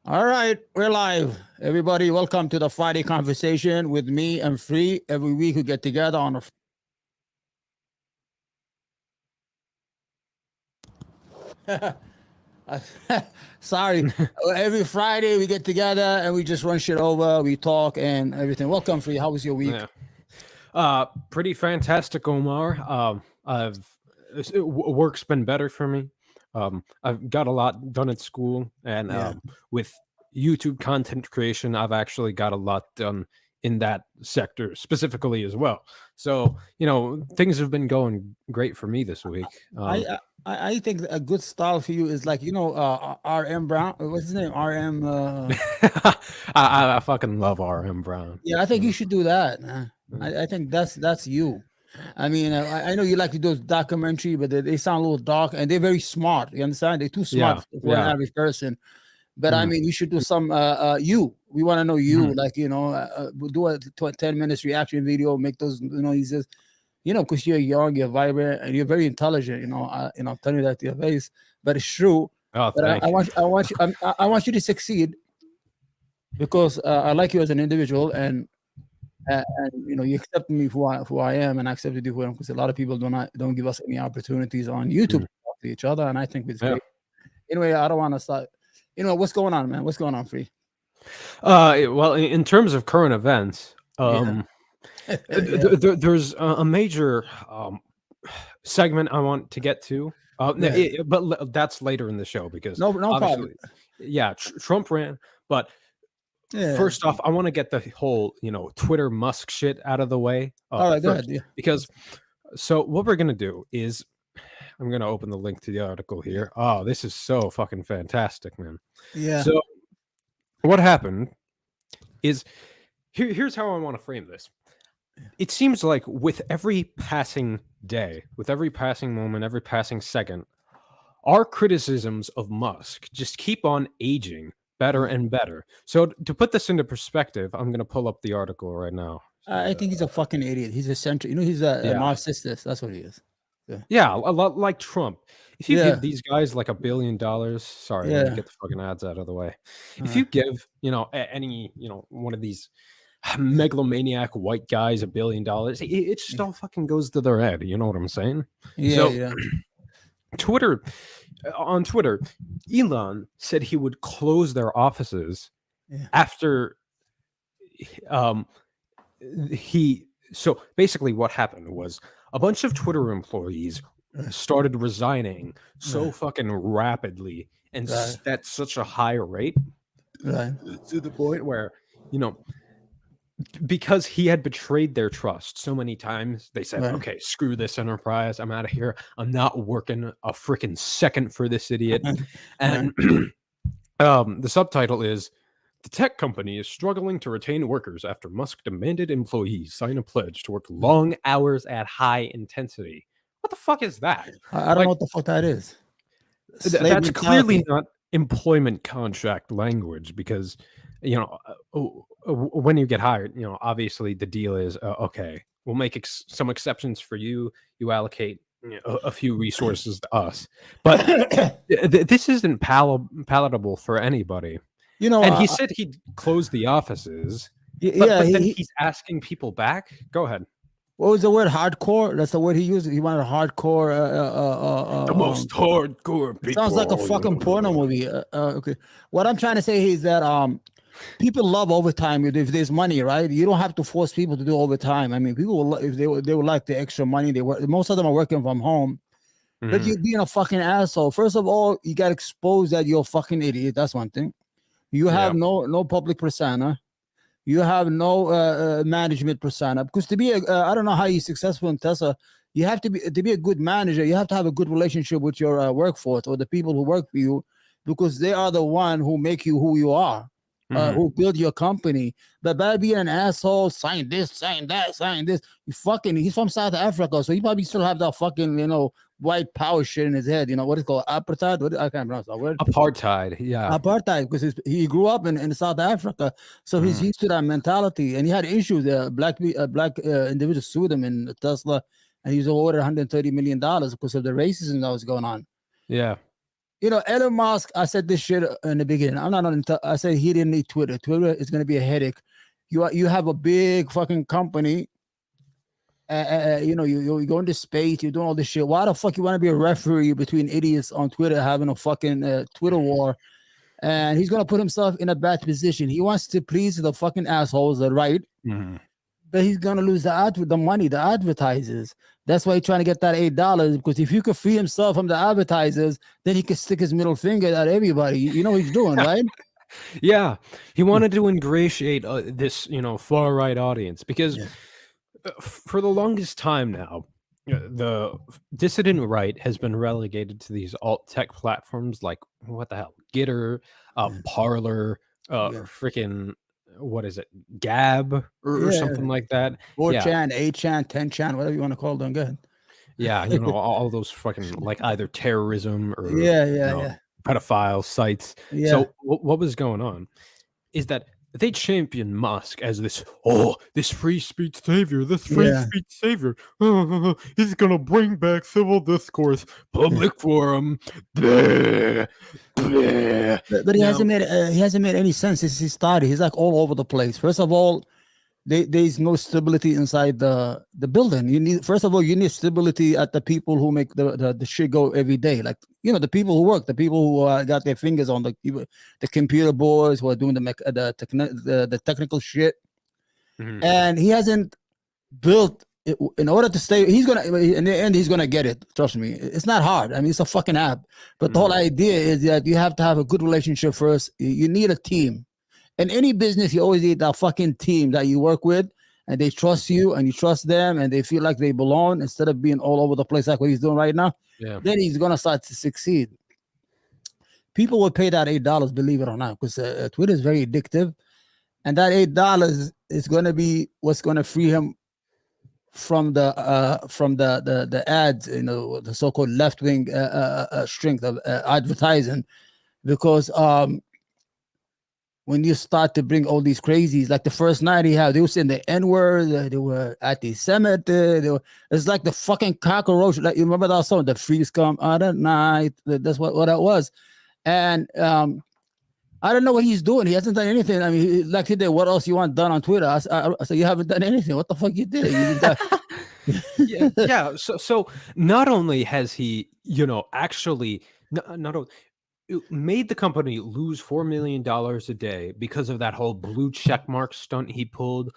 All right, we're live. Everybody, welcome to the Friday conversation with me and Free. Every week we get together on a. Sorry. Every Friday we get together and we just run shit over. We talk and everything. Welcome, Free. How was your week? Yeah. Pretty fantastic, Omar. Work's been better for me. I've got a lot done at school, and Yeah. with YouTube content creation, I've actually got a lot done in that sector specifically as well. So, things have been going great for me this week. I I, I think a good style for you is like RM Brown. What's his name? RM. I fucking love RM Brown. Yeah, I think you should do that. I think that's you. I mean, I know you like to do documentary, but they sound a little dark and they're very smart. You understand? They're too smart Yeah, for an yeah. average person. But I Mhm, mean, you should do some you. We want to know you, mhm. like we'll do a 10 minutes reaction video, make those noises, because you're young, you're vibrant, and you're very intelligent. I'm telling you that to your face, but it's true. Oh, But I thank you. want I want you I want you to succeed because I like you as an individual, and you accept me who I am, and I accepted you who I am because a lot of people don't give us any opportunities on YouTube Mhm. to talk to each other, and I think it's Yeah. great. Anyway, I don't want to start. What's going on, man? What's going on, Free? Well, in terms of current events, Yeah, yeah, there's a major segment I want to get to, yeah. but that's later in the show because No problem. obviously, yeah, Trump ran. But Yeah. first off, I want to get the whole Twitter Musk shit out of the way All right, go ahead. first, Yeah, because so what we're gonna do is I'm gonna open the link to the article here. Oh, this is so fucking fantastic, man. yeah, So what happened is here's how I want to frame this. It seems like with every passing day, with every passing moment, every passing second, our criticisms of Musk just keep on aging better yeah. and better. So to put this into perspective, I'm going to pull up the article right now. I think he's a fucking idiot. He's a central. He's a Yeah. narcissist. That's what he is. Yeah, Yeah, a lot like Trump. If you yeah, give these guys like $1 billion, sorry, let me yeah. get the fucking ads out of the way. If Uh, you give, any, one of these megalomaniac white guys $1 billion, it just yeah, all fucking goes to their head. You know what I'm saying? yeah, So yeah, Twitter, on Twitter, Elon said he would close their offices yeah. after um he so basically what happened was a bunch of Twitter employees started resigning so Right, fucking rapidly and right, at such a high rate right, to the point where you know because he had betrayed their trust so many times, they said, right, okay, screw this enterprise, I'm out of here, I'm not working a freaking second for this idiot. right, right. And the subtitle is, the tech company is struggling to retain workers after Musk demanded employees sign a pledge to work long hours at high intensity. What the fuck is that? I don't know Like, what the fuck that is. Slave that's clearly mentality. not employment contract language because, when you get hired, obviously the deal is okay, we'll make some exceptions for you. You allocate a few resources to us, but this isn't palatable for anybody. you know, And uh, he uh, said he'd close the offices, but yeah. but then he's asking people back. Go ahead. What was the word? Hardcore. That's the word he used. He wanted hardcore. The most hardcore It sounds like a fucking porno people. movie. Okay. What I'm trying to say is that people love overtime if there's money, right? You don't have to force people to do overtime. I mean, people will, if they would like the extra money, they work. Most of them are working from home. But Mhm. you're being a fucking asshole. First of all, you got exposed that you're a fucking idiot. That's one thing. You have Yeah. no public persona. You have no management persona because to be I don't know how you're successful in Tesla. You have to be a good manager. You have to have a good relationship with your workforce or the people who work for you, because they are the one who make you who you are, Mhm. who build your company. But by being an asshole, sign this, sign that, sign this, you fucking. He's from South Africa, so he probably still have that fucking white power shit in his head. You know what it's called, apartheid. I can't pronounce that word, Apartheid. Yeah. apartheid, because he grew up in South Africa, so he's Mhm. used to that mentality, and he had issues. Black individuals sued him in Tesla, and he was awarded $130 million because of the racism that was going on. Yeah. Elon Musk. I said this shit in the beginning. I'm not on. I said he didn't need Twitter. Twitter is going to be a headache. You have a big fucking company. You go into space. You're doing all this shit. Why the fuck you want to be a referee between idiots on Twitter having a fucking Twitter war? And he's gonna put himself in a bad position. He wants to please the fucking assholes, right? Mhm. But he's gonna lose the money, the advertisers. That's why he's trying to get that $8. Because if you could free himself from the advertisers, then he could stick his middle finger at everybody. You know what he's doing, right? Yeah, he wanted to ingratiate this, far right audience because for the longest time now, the dissident right has been relegated to these alt tech platforms like what the hell, Gitter, Parler, freaking what is it, Gab or something like that. 4chan, 8chan, 10chan, whatever you want to call them. Go ahead. Yeah, all those fucking like either terrorism or pedophile sites. Yeah. So what was going on is that they champion Musk as this free speech savior, he's gonna bring back civil discourse, public forum. Bleh, bleh. But he hasn't made any sense since he started. He's like all over the place. First of all, there's no stability inside the building. You need stability at the people who make the shit go every day. Like the people who work, the people who got their fingers on the computer boards, who are doing the technical shit. Mm-hmm. And he hasn't built it in order to stay. He's gonna in the end he's gonna get it. Trust me, it's not hard. I mean, it's a fucking app. But the whole idea is that you have to have a good relationship first. You need a team. In any business, you always need that fucking team that you work with, and they trust you, and you trust them, and they feel like they belong instead of being all over the place like what he's doing right now. Yeah. Then he's gonna start to succeed. People will pay that $8, believe it or not, because Twitter is very addictive, and that $8 is gonna be what's gonna free him from the ads, the so-called left-wing strength of advertising, because when you start to bring all these crazies, like the first night they were saying the N-word, they were anti-Semitic, it's like the fucking cockroach. Like, you remember that song, the freeze come out at night? That's what that was. And I don't know what he's doing. He hasn't done anything. I mean, like he did, what else you want done on Twitter? I said, you haven't done anything. What the fuck you did? Yeah. So not only has he, actually not only made the company lose $4 million a day because of that whole blue checkmark stunt he pulled.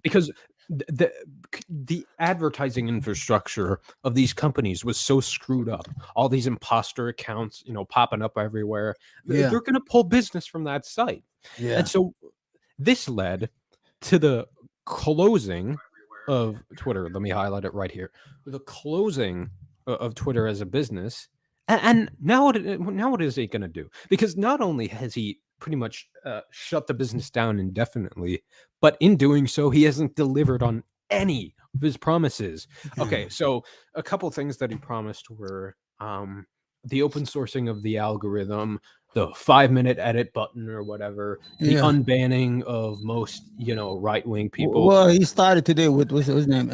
Because the advertising infrastructure of these companies was so screwed up. All these imposter accounts, popping up everywhere. They're going to pull business from that site. Yeah. And so this led to the closing of Twitter. Let me highlight it right here. The closing of Twitter as a business. And now what is he going to do? Because not only has he pretty much shut the business down indefinitely, but in doing so, he hasn't delivered on any of his promises. Okay, so a couple things that he promised were the open sourcing of the algorithm, the 5-minute edit button or whatever, the unbanning of most, right-wing people. Well, he started today with what's his name,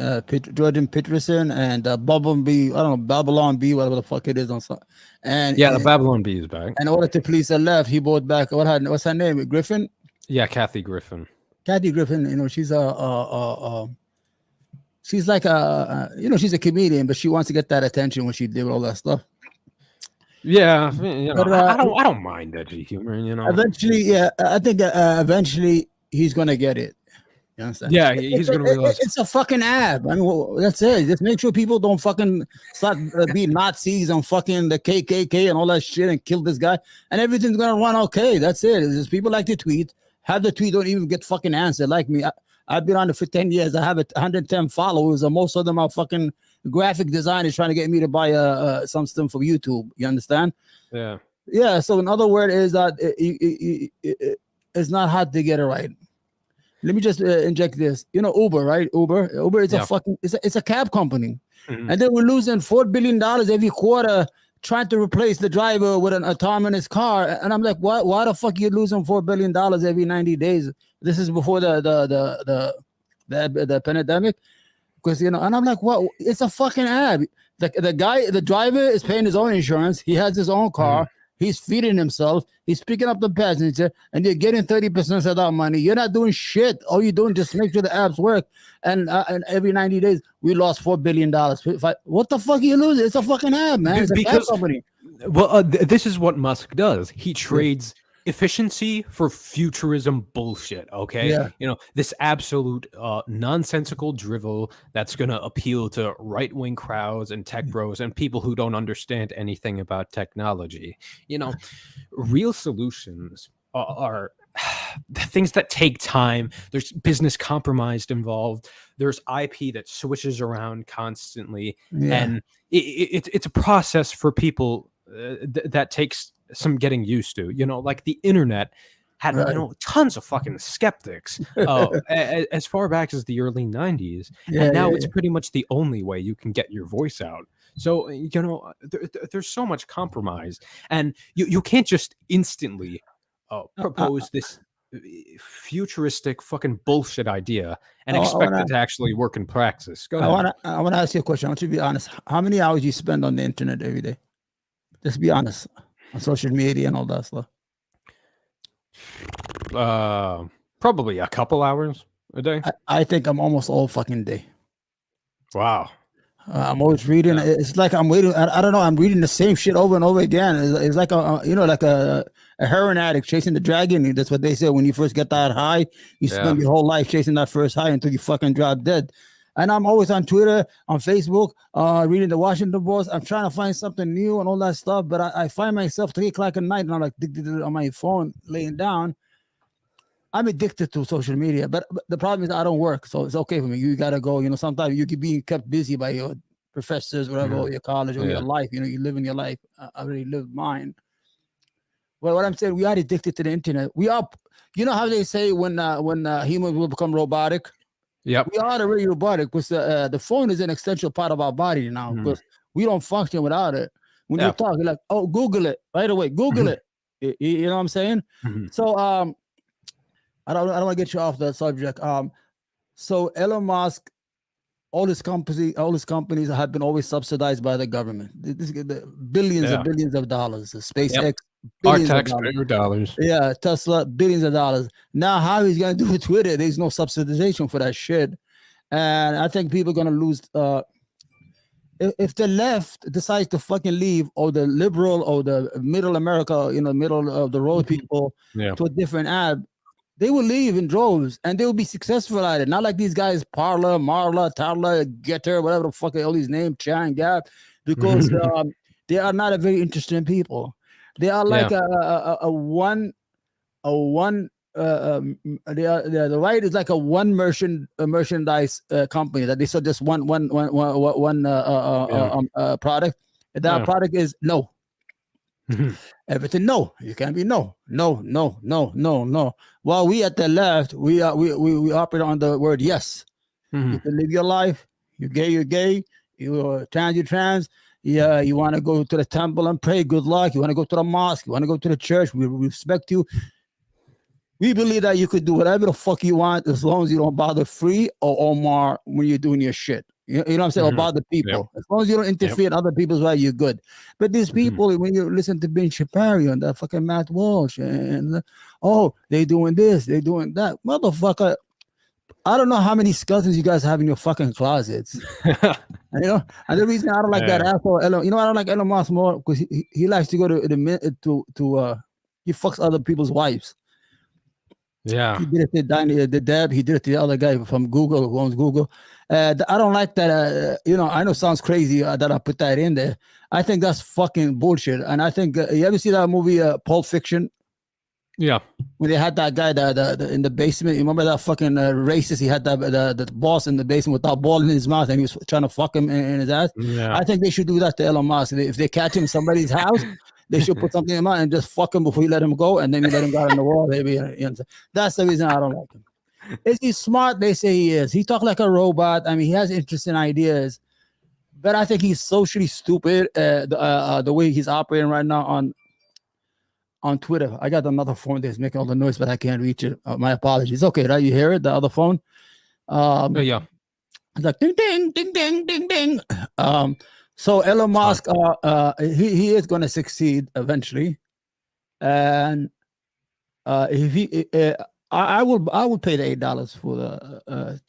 Jordan Peterson and Babylon B. I don't know, Babylon B, whatever the fuck it is on. And the Babylon B is back. In order to please the left, he brought back what's her name, Griffin? Yeah, Kathy Griffin. Kathy Griffin, she's she's like she's a comedian, but she wants to get that attention when she did all that stuff. Yeah, but, I don't mind edgy humor. Eventually, I think eventually he's gonna get it. You understand? Yeah, he's gonna realize it's a fucking app. I mean, that's it. Just make sure people don't fucking start being Nazis and fucking the KKK and all that shit and kill this guy, and everything's gonna run okay. That's it. It's just people like to tweet. Have the tweet don't even get fucking answered. Like me, I've been on it for 10 years. I have 110 followers, and most of them are fucking graphic designers trying to get me to buy something for YouTube. You understand? Yeah. So in other words, is that it's not hard to get it right. Let me just inject this. Uber, right? Uber is a fucking it's a cab company, and they were losing $4 billion every quarter trying to replace the driver with an autonomous car. And I'm like, why the fuck are you losing $4 billion every 90 days? This is before the pandemic. Because and I'm like, what? It's a fucking ad. The driver is paying his own insurance. He has his own car. He's feeding himself. He's picking up the passenger, and you're getting 30% of that money. You're not doing shit. All you're doing just make sure the apps work. And every 90 days, we lost $4 billion. What the fuck are you losing? It's a fucking app, man. It's a app company. Well, this is what Musk does. He trades efficiency for futurism bullshit. Okay, Yeah. This absolute nonsensical drivel that's gonna appeal to right-wing crowds and tech bros and people who don't understand anything about technology. Real solutions are things that take time. There's business compromise involved. There's IP that switches around constantly, and it's a process for people that takes some getting used to. Like the internet had tons of fucking skeptics as far back as the early 90s, and now it's pretty much the only way you can get your voice out. So there's so much compromise, and you can't just instantly propose this futuristic fucking bullshit idea and expect it to actually work in practice. Go ahead. I want to ask you a question. I want you to be honest. How many hours you spend on the internet every day? Just be honest. On social media and all that stuff. Probably a couple hours a day. I think I'm almost all fucking day. Wow. I'm always reading. It's like I'm waiting. I don't know. I'm reading the same shit over and over again. It's like like a heroin addict chasing the dragon. That's what they say. When you first get that high, you spend your whole life chasing that first high until you fucking drop dead. And I'm always on Twitter, on Facebook, reading the Washington Post. I'm trying to find something new and all that stuff. But I find myself 3 o'clock at night and I'm like on my phone laying down. I'm addicted to social media, but the problem is I don't work, so it's okay for me. You gotta go. Sometimes you keep being kept busy by your professors, whatever, or your college, or your life. You live in your life. I already lived mine. Well, what I'm saying, we are addicted to the internet. We are. You know how they say when humans will become robotic? Yeah, we are already robotic because the phone is an essential part of our body now. Because we don't function without it. When you talk, you're like, oh, Google it right away. Google it. You know what I'm saying? So I don't want to get you off that subject. So Elon Musk, all his companies have been always subsidized by the government. The billions and billions of dollars. SpaceX, billions our taxpayer dollars. Yeah, Tesla, billions of dollars. Now, how he's gonna do it with Twitter? There's no subsidization for that shit, and I think people are gonna lose. If the left decides to fucking leave, or the liberal or the middle America, middle of the road people, to a different app, they will leave in droves and they will be successful at it. Not like these guys, Parler, Marla, Tarla, Getter, whatever the fuck all these names, Chan, Gap, because they are not a very interesting people. They are like the right is like a one merchandise company that they sell just one product. And that product is no. Everything no. You can't be no. While we at the left, we operate on the word yes. You can live your life. You're gay, you're gay. You're trans, you're trans. Yeah, you want to go to the temple and pray. Good luck. You want to go to the mosque. You want to go to the church. We respect you. We believe that you could do whatever the fuck you want as long as you don't bother Free or Omar when you're doing your shit. You know what I'm saying? Or bother people. As long as you don't interfere in other people's life, you're good. But these people, when you listen to Ben Shapiro and that fucking Matt Walsh, and they doing this, they doing that. Motherfucker, I don't know how many skeletons you guys have in your fucking closets. And the reason I don't like that asshole, I don't like Elon Musk more because he likes to go to he fucks other people's wives. Yeah, he did it to the Deb. He did it to the other guy from Google who owns Google. I don't like that. I know it sounds crazy that I put that in there. I think that's fucking bullshit. And I think you ever see that movie Pulp Fiction? Yeah, when they had that guy in the basement. You remember that fucking racist? He had the boss in the basement with that ball in his mouth, and he was trying to fuck him in his ass. Yeah. I think they should do that to Elon Musk. If they catch him in somebody's house, they should put something in his mouth and just fuck him before you let him go, and then you let him go on the wall. Maybe that's the reason I don't like him. Is he smart? They say he is. He talks like a robot. I mean, he has interesting ideas, but I think he's socially stupid. The way he's operating right now on Twitter. I got another phone that's making all the noise, but I can't reach it. My apologies. Okay, right? You hear it? The other phone. Yeah. It's like ding ding ding ding ding ding. So Elon Musk, he is going to succeed eventually. And if he, I will pay the $8 for the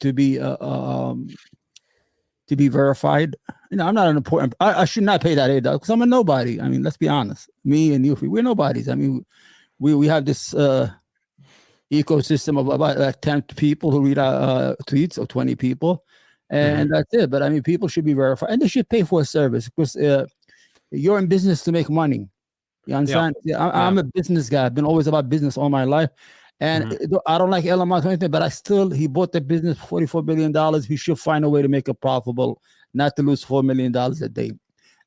to be verified. I'm not an important. I should not pay that $8 because I'm a nobody. I mean, let's be honest. Me and you, we're nobodies. I mean, we have this ecosystem of about 10 people who read our tweets, or 20 people, and that's it. But I mean, people should be verified, and they should pay for a service because you're in business to make money. You understand? Yeah, I'm a business guy. I've been always about business all my life. And I don't like Elon Musk or anything, but he bought the business for $44 billion. He should find a way to make it profitable, not to lose $4 million a day.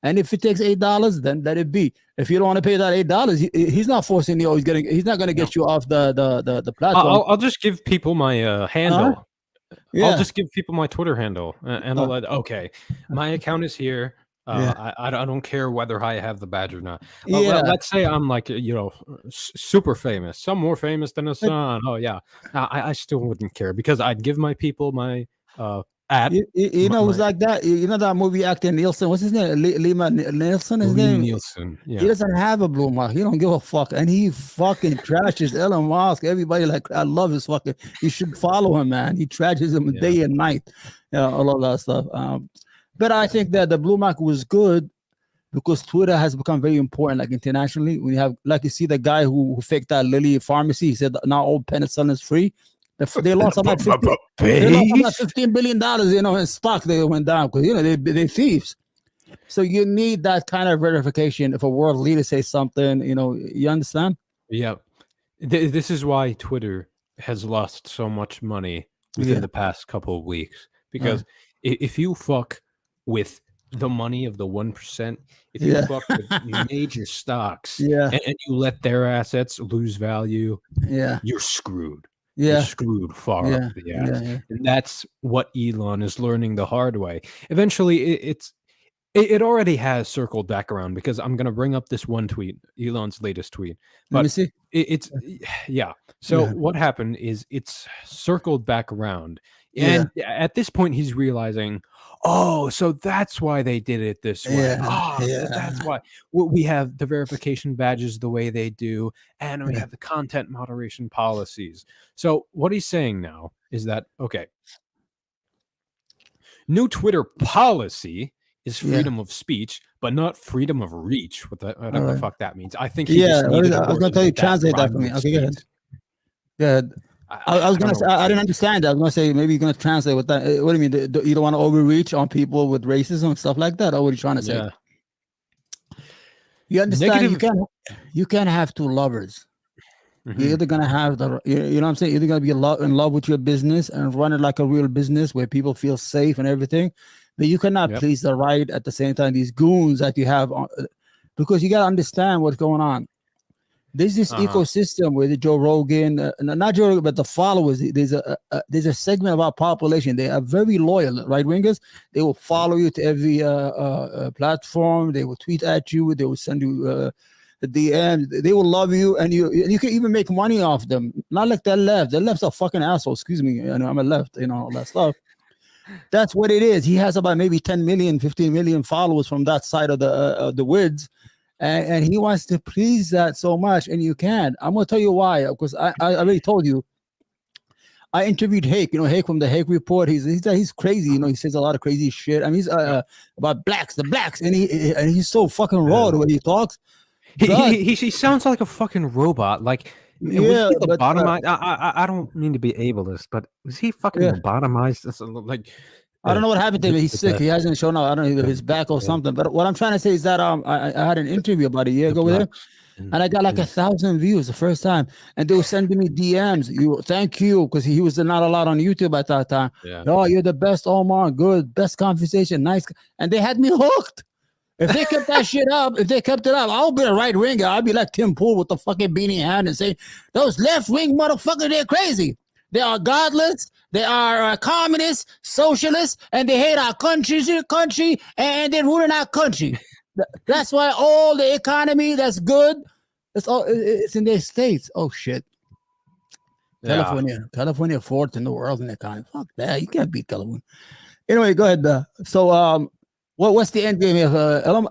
And if it takes $8, then let it be. If you don't want to pay that $8, he's not forcing you. He's not going to get you off the platform. I'll just give people my handle. Yeah. I'll just give people my Twitter handle, and I'll let. Okay, my account is here. I don't care whether I have the badge or not. Let's say I'm like, super famous, some more famous than the sun. Oh yeah, I still wouldn't care because I'd give my people my at. It was like that. You know that movie actor Nielsen. What's his name? Lima Nielsen. His name. Nielsen. Yeah. He doesn't have a blue mark. He don't give a fuck, and he fucking trashes Elon Musk. Everybody I love his fucking. You should follow him, man. He trashes him day and night. All of that stuff. But I think that the blue mark was good because Twitter has become very important, like internationally. We have, like, you see the guy who faked that Lilly pharmacy. He said now all penicillin is free. They lost about $15 billion, in stock. They went down because they're thieves. So you need that kind of verification if a world leader says something. You understand? Yeah, this is why Twitter has lost so much money within the past couple of weeks because if you fuck with the money of the 1%, if you fuck with major stocks and you let their assets lose value, you're screwed. You're screwed far up the ass. And that's what Elon is learning the hard way. Eventually, it already has circled back around because I'm going to bring up this one tweet, Elon's latest tweet. But Let me see. So what happened is it's circled back around. And at this point, he's realizing, so that's why they did it this way. That's why we have the verification badges the way they do, and we have the content moderation policies. So what he's saying now is that, okay, new Twitter policy is freedom of speech, but not freedom of reach. Whatever the fuck that means. I think he just needed I was going to tell you, translate that for me. Okay, go ahead. Yeah. I was going to say, I didn't understand that. I was going to say, maybe you're going to translate with that. What do you mean? You don't want to overreach on people with racism and stuff like that? Or what are you trying to say? You understand? You can't have two lovers. You're either going to have you know what I'm saying? You're either going to be in love with your business and run it like a real business where people feel safe and everything. But you cannot please the right at the same time. These goons that you have because you got to understand what's going on. There's this ecosystem where the Joe Rogan, not Joe Rogan, but the followers. There's a segment of our population. They are very loyal, right wingers. They will follow you to every platform. They will tweet at you. They will send you the DM. They will love you, and you can even make money off them. Not like the left. The left's a fucking asshole. Excuse me. I'm a left. All that stuff. That's what it is. He has about maybe 10 million, 15 million followers from that side of the woods. And he wants to please that so much, and you can't. I'm going to tell you why, because I already told you. I interviewed Hake, Hake from the Hake Report. He's crazy, he says a lot of crazy shit. I mean, he's about the blacks, and he's so fucking raw the way he talks. He sounds like a fucking robot. Like, was he lobotomized? I don't mean to be ableist, but was he fucking lobotomized? Like, I don't know what happened to him. He's sick. He hasn't shown up. I don't know, either his back or something. But what I'm trying to say is that I had an interview about a year ago with him, and I got like 1,000 views the first time. And they were sending me DMs. Thank you, because he was not allowed on YouTube at that time. Oh, you're the best, Omar. Good, best conversation, nice. And they had me hooked. If they kept that shit up, I'll be a right winger. I'll be like Tim Pool with the fucking beanie hand and say, those left wing motherfuckers, they're crazy. They are godless. They are communists, socialists, and they hate our country, and they're ruining our country. That's why all the economy that's good, it's in their states. Oh shit! California fourth in the world in the economy. Fuck that! You can't beat California. Anyway, go ahead. So What's the end game? If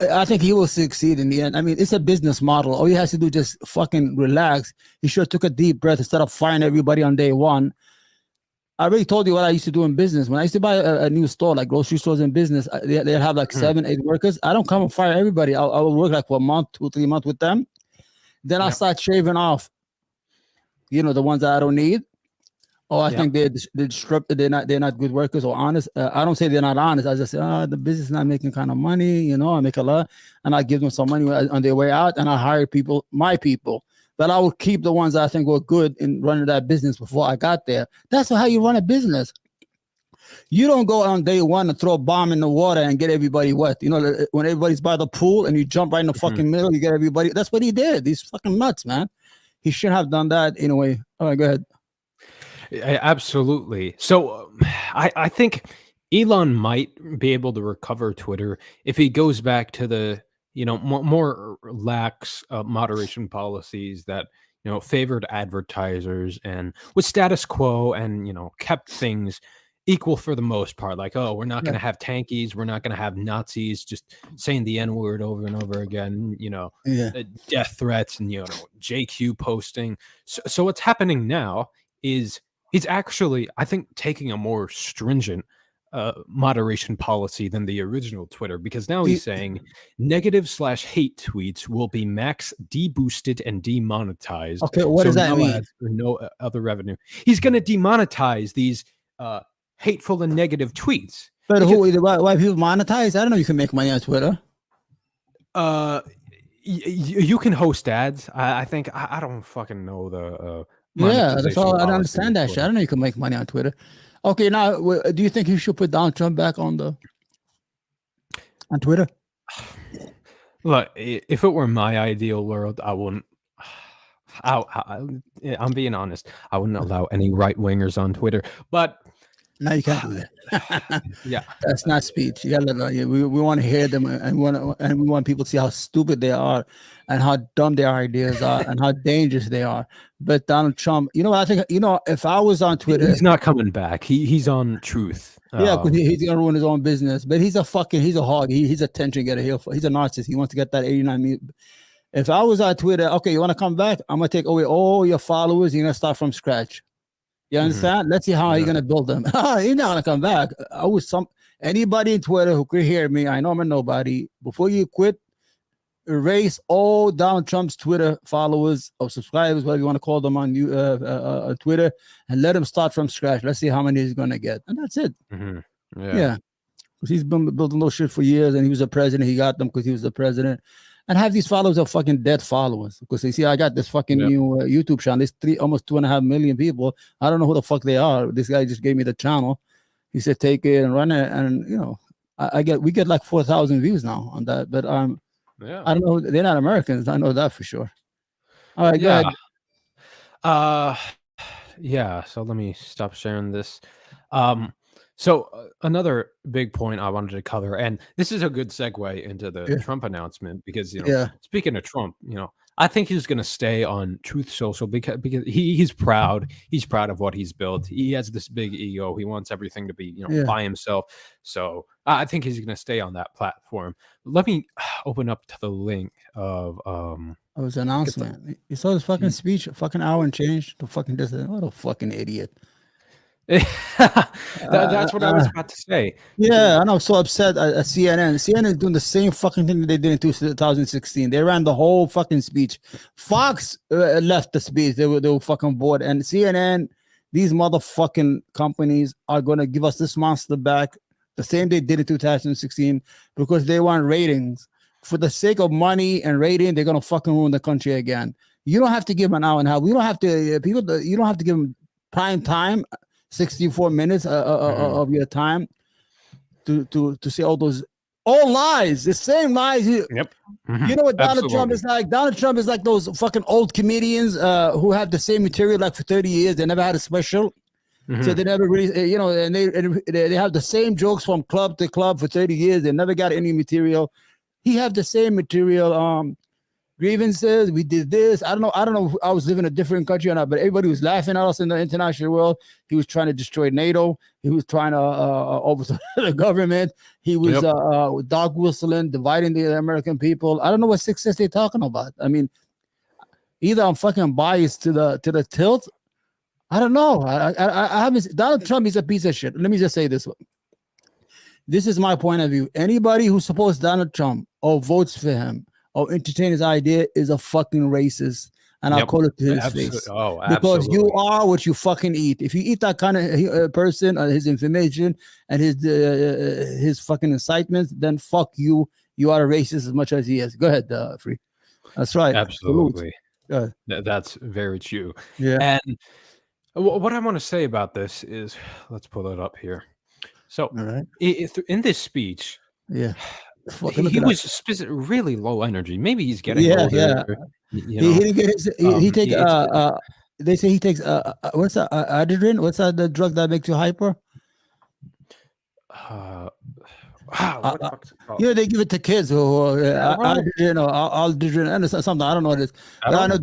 I think he will succeed in the end. I mean, it's a business model. All you have to do is just fucking relax. He should have took a deep breath instead of firing everybody on day one. I already told you what I used to do in business. When I used to buy a new store, like grocery stores in business, they'd have like 7, 8 workers. I don't come and fire everybody. I will work like for a month, 2, 3 months with them. Then I'll start shaving off, the ones that I don't need. Oh, I think they're disrupted. They're not good workers or honest. I don't say they're not honest. I just say, the business is not making kind of money. I make a lot, and I give them some money on their way out, and I hire people, my people. But I will keep the ones that I think were good in running that business before I got there. That's how you run a business. You don't go on day one and throw a bomb in the water and get everybody wet. When everybody's by the pool and you jump right in the fucking middle, you get everybody. That's what he did. He's fucking nuts, man. He shouldn't have done that in a way. All right, go ahead. Absolutely. So I think Elon might be able to recover Twitter if he goes back to the more lax moderation policies that favored advertisers and with status quo and kept things equal for the most part. Like, oh, we're not going to have tankies, we're not going to have Nazis just saying the N-word over and over again, death threats and JQ posting. So what's happening now is he's actually, I think, taking a more stringent moderation policy than the original Twitter, because now he's saying negative/hate tweets will be max deboosted and demonetized. Okay, what does that mean? Or no other revenue. He's going to demonetize these hateful and negative tweets. But why people monetize? I don't know. You can make money on Twitter. You can host ads. I think I don't fucking know the. That's all. I don't understand that shit. I don't know you can make money on Twitter. Okay, now do you think you should put Donald Trump back on Twitter? Look, if it were my ideal world, I wouldn't. I'm being honest. I wouldn't allow any right wingers on Twitter. But no, you can't do that. Yeah, that's not speech. You gotta. We want to hear them, and we want people to see how stupid they are, and how dumb their ideas are, and how dangerous they are. But Donald Trump, what I think? If I was on Twitter, he's not coming back. He's on Truth. Yeah, because he's gonna ruin his own business. But he's a hog. He's a attention getter. He's a narcissist. He wants to get that 89 million. If I was on Twitter, okay, you want to come back? I'm gonna take away all your followers. You're gonna start from scratch. You understand? Let's see how he's gonna build them. He's not gonna come back. Anybody in Twitter who could hear me, I know I'm a nobody. Before you quit, erase all Donald Trump's Twitter followers or subscribers, whatever you want to call them on Twitter, and let him start from scratch. Let's see how many he's gonna get, and that's it. Yeah, because he's been building those shit for years, and he was the president. He got them because he was the president. And have these followers are fucking dead followers, because they see I got this fucking new YouTube channel. There's almost 2.5 million people. I don't know who the fuck they are. This guy just gave me the channel. He said take it and run it, and we get like 4,000 views now on that. But I don't know. They're not Americans. I know that for sure. All right, go ahead. Yeah. So let me stop sharing this. So another big point I wanted to cover, and this is a good segue into the Trump announcement, because speaking of Trump, I think he's going to stay on Truth Social because he's proud. He's proud of what he's built. He has this big ego. He wants everything to be by himself. So I think he's going to stay on that platform. Let me open up to the link of it was an announcement. You saw this fucking speech, a fucking hour and change. What a fucking idiot. That's what I was about to say. Yeah, I know. I'm so upset at CNN. CNN is doing the same fucking thing that they did in 2016. They ran the whole fucking speech. Fox left the speech. They were fucking bored. And CNN, these motherfucking companies are going to give us this monster back the same they did in 2016 because they want ratings. For the sake of money and rating, they're going to fucking ruin the country again. You don't have to give them an hour and a half. We don't have to. You don't have to give them prime time. 64 minutes of your time to say all lies, the same lies. Yep. You know what Donald Trump is like? Donald Trump is like those fucking old comedians who have the same material like for 30 years. They never had a special. So they never really, and they have the same jokes from club to club for 30 years. They never got any material. He have the same material. grievances. We did this. I don't know. I don't know if I was living in a different country or not, but everybody was laughing at us in the international world. He was trying to destroy NATO. He was trying to overthrow the government. He was dog whistling, dividing the American people. I don't know what success they're talking about. I mean, either I'm fucking biased to the tilt. I don't know. I haven't. Donald Trump is a piece of shit. Let me just say this one. This is my point of view. Anybody who supports Donald Trump or votes for him or entertain his idea is a fucking racist. And I'll call it to his face. Oh, because absolutely. you are what you fucking eat. If you eat that kind of person or his information and his fucking incitements, then fuck you. You are a racist as much as he is. Go ahead, Free. That's right. Absolutely. That's very true. Yeah. And what I want to say about this is, let's pull it up here. So, All right. In this speech, yeah, he was really low energy. Maybe he's getting older. Yeah. You know, he didn't get his. He take. They say he takes. What's that? Adrenaline? What's that? The drug that makes you hyper? What the fuck's it called? You know, they give it to kids who Adrenaline or Aldrin and something. I don't know what it is. I know.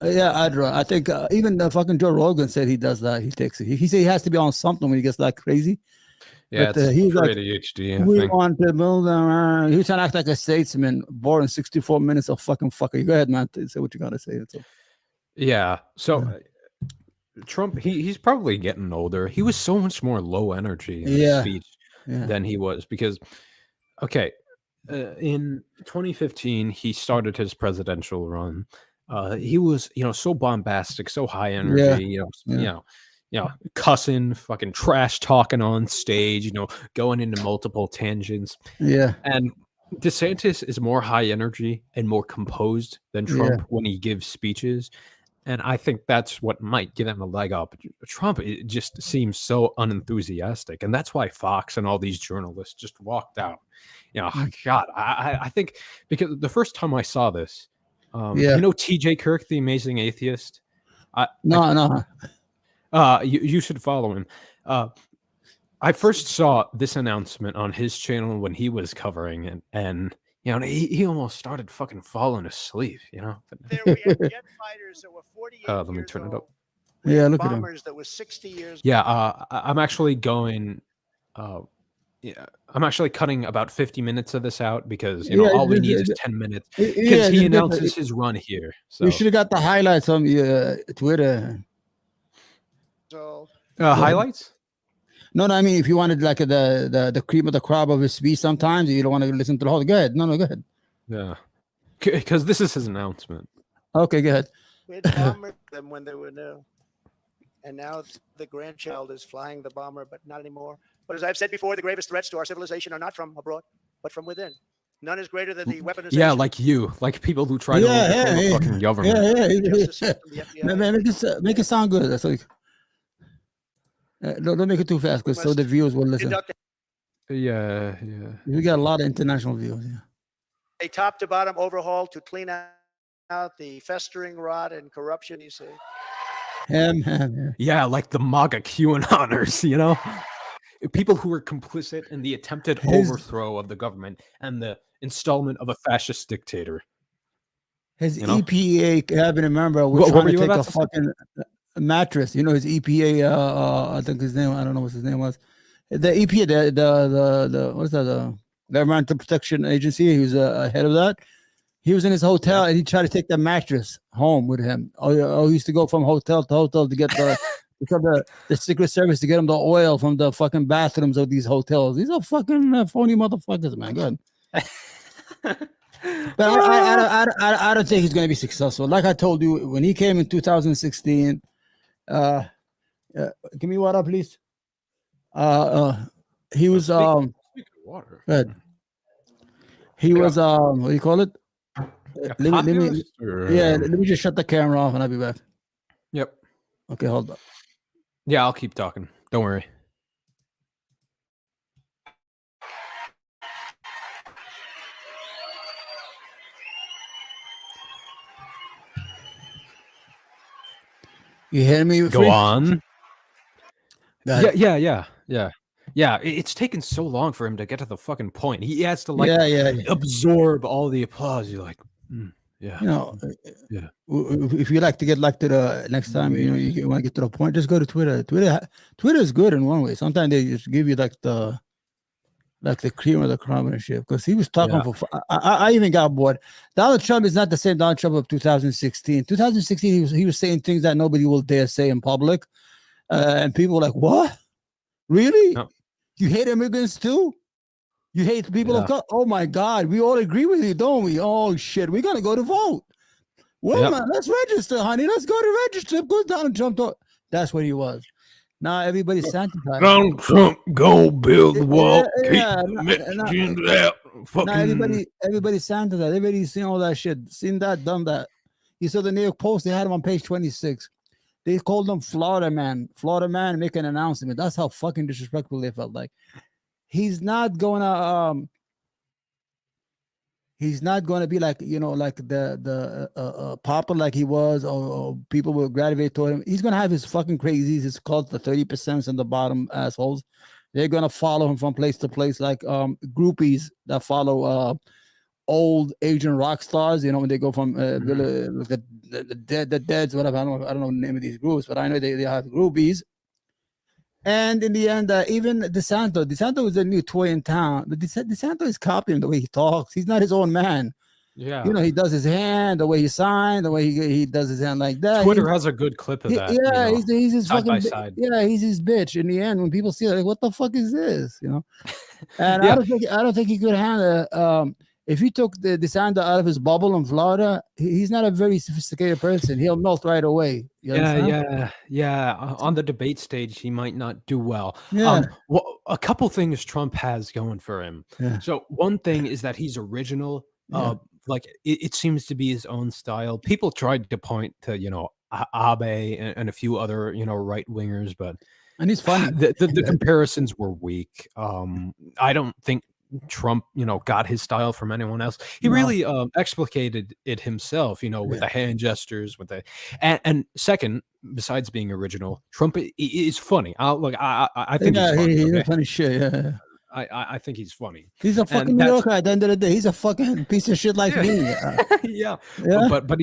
Yeah, Adderall. I think even the fucking Joe Rogan said he does that. He takes it. He said he has to be on something when he gets like crazy. Yeah, but, he's like, ADHD. We want to build he was trying to act like a statesman, boring 64 minutes of fucking fucker. Go ahead, man. Say what you gotta say. Yeah. So Trump, he's probably getting older. He was so much more low energy in his speech than he was because, in 2015 he started his presidential run. He was, so bombastic, so high energy. Cussing, fucking trash talking on stage, going into multiple tangents. Yeah. And DeSantis is more high energy and more composed than Trump when he gives speeches. And I think that's what might give him a leg up. Trump, it just seems so unenthusiastic. And that's why Fox and all these journalists just walked out. God, I think because the first time I saw this, TJ Kirk, the amazing atheist. No. You should follow him. I first saw this announcement on his channel when he was covering, and he almost started fucking falling asleep. There we had jet fighters that were 48 let me years turn it old. up. Yeah, look at him. Bombers that were 60 years. Yeah, I'm actually going. I'm actually cutting about 50 minutes of this out because all we need is 10 minutes because he announces his run here. So you should have got the highlights on Twitter. Highlights? No, I mean if you wanted like the cream of the crop of his speech, sometimes you don't want to listen to the whole. Go ahead. No, go ahead. Yeah, because this is his announcement. Okay, go ahead. We had bombered them when they were new, and now the grandchild is flying the bomber, but not anymore. But as I've said before, the gravest threats to our civilization are not from abroad, but from within. None is greater than the weaponization. Yeah, like you, like people who try to overthrow the fucking government. Make it sound good. That's like. Don't make it too fast, because so the viewers will listen. Yeah. We got a lot of international viewers. Yeah. A top-to-bottom overhaul to clean out the festering rot and corruption. You see. Yeah, like the MAGA QAnoners, people who were complicit in the attempted overthrow of the government and the installment of a fascist dictator. His EPA cabinet member was trying to take a fucking mattress. His EPA. I think his name. I don't know what his name was. The EPA. The what's that? The Environmental Protection Agency. He was head of that. He was in his hotel and he tried to take the mattress home with him. He used to go from hotel to hotel to get the Secret Service to get him the oil from the fucking bathrooms of these hotels. These are fucking phony motherfuckers, man. Go ahead. But I don't think he's going to be successful. Like I told you, when he came in 2016, give me water, please. He was water. Good. He was what do you call it? Let me just shut the camera off and I'll be back. Yep. Okay, hold on. Yeah, I'll keep talking. Don't worry. You hear me? Go on. Yeah. It's taken so long for him to get to the fucking point. He has to absorb all the applause. You're like, Yeah. You know, Yeah. if you like to get like to the next time, you know, you want to get to the point, just go to Twitter. Twitter is good in one way. Sometimes they just give you like the cream of the crop and shit. Because he was talking Yeah. for. I even got bored. Donald Trump is not the same Donald Trump of 2016. 2016, he was saying things that nobody will dare say in public, and people were like, "What? Really? No. You hate immigrants too? You hate people of Yeah. color? Oh my God, we all agree with you, don't we? Oh shit, we're gonna go to vote. Well, Yep. man, let's register, honey. Let's go to register. Go Donald Trump. That's what he was. Now everybody's sanitized. Donald Trump go build the wall. Yeah, Keep the Mexicans out. now Fucking. everybody's sanitized. Everybody's seen all that shit. Seen that, done that. You saw the New York Post. They had him on page 26. They called him Florida man. Florida man make an announcement. That's how fucking disrespectful they felt like. He's not going to he's not going to be like, you know, like the popular like he was, or people will gravitate toward him. He's going to have his fucking crazies. It's called the 30% and the bottom assholes. They're going to follow him from place to place, like groupies that follow old Asian rock stars. You know, when they go from the Deads, whatever. I don't know the name of these groups, but I know they have groupies. And in the end, even DeSanto is a new toy in town. But DeSanto is copying the way he talks. He's not his own man. Yeah. You know, he does his hand, the way he signed, the way he does his hand like that. Twitter has a good clip of that. Yeah, you know, he's his side by fucking side. yeah, he's his bitch. In the end, when people see it, like, what the fuck is this? You know, and Yeah. I don't think he could handle. If you took the DeSanto out of his bubble in Florida, he's not a very sophisticated person. He'll melt right away. You understand? Yeah. On the debate stage, he might not do well. Yeah. Well, a couple things Trump has going for him. Yeah. So one thing is that he's original. Yeah. Like it seems to be his own style. People tried to point to, you know, Abe and a few other, you know, right wingers, but And he's funny. the comparisons were weak. I don't think Trump, you know, got his style from anyone else. He No. really explicated it himself, you know, with the hand gestures, with the and second, besides being original, Trump is funny. I think he's funny. He's Okay? funny shit. Yeah. I think he's funny. He's a fucking New Yorker at the end of the day. He's a fucking piece of shit like me. Yeah. Yeah. But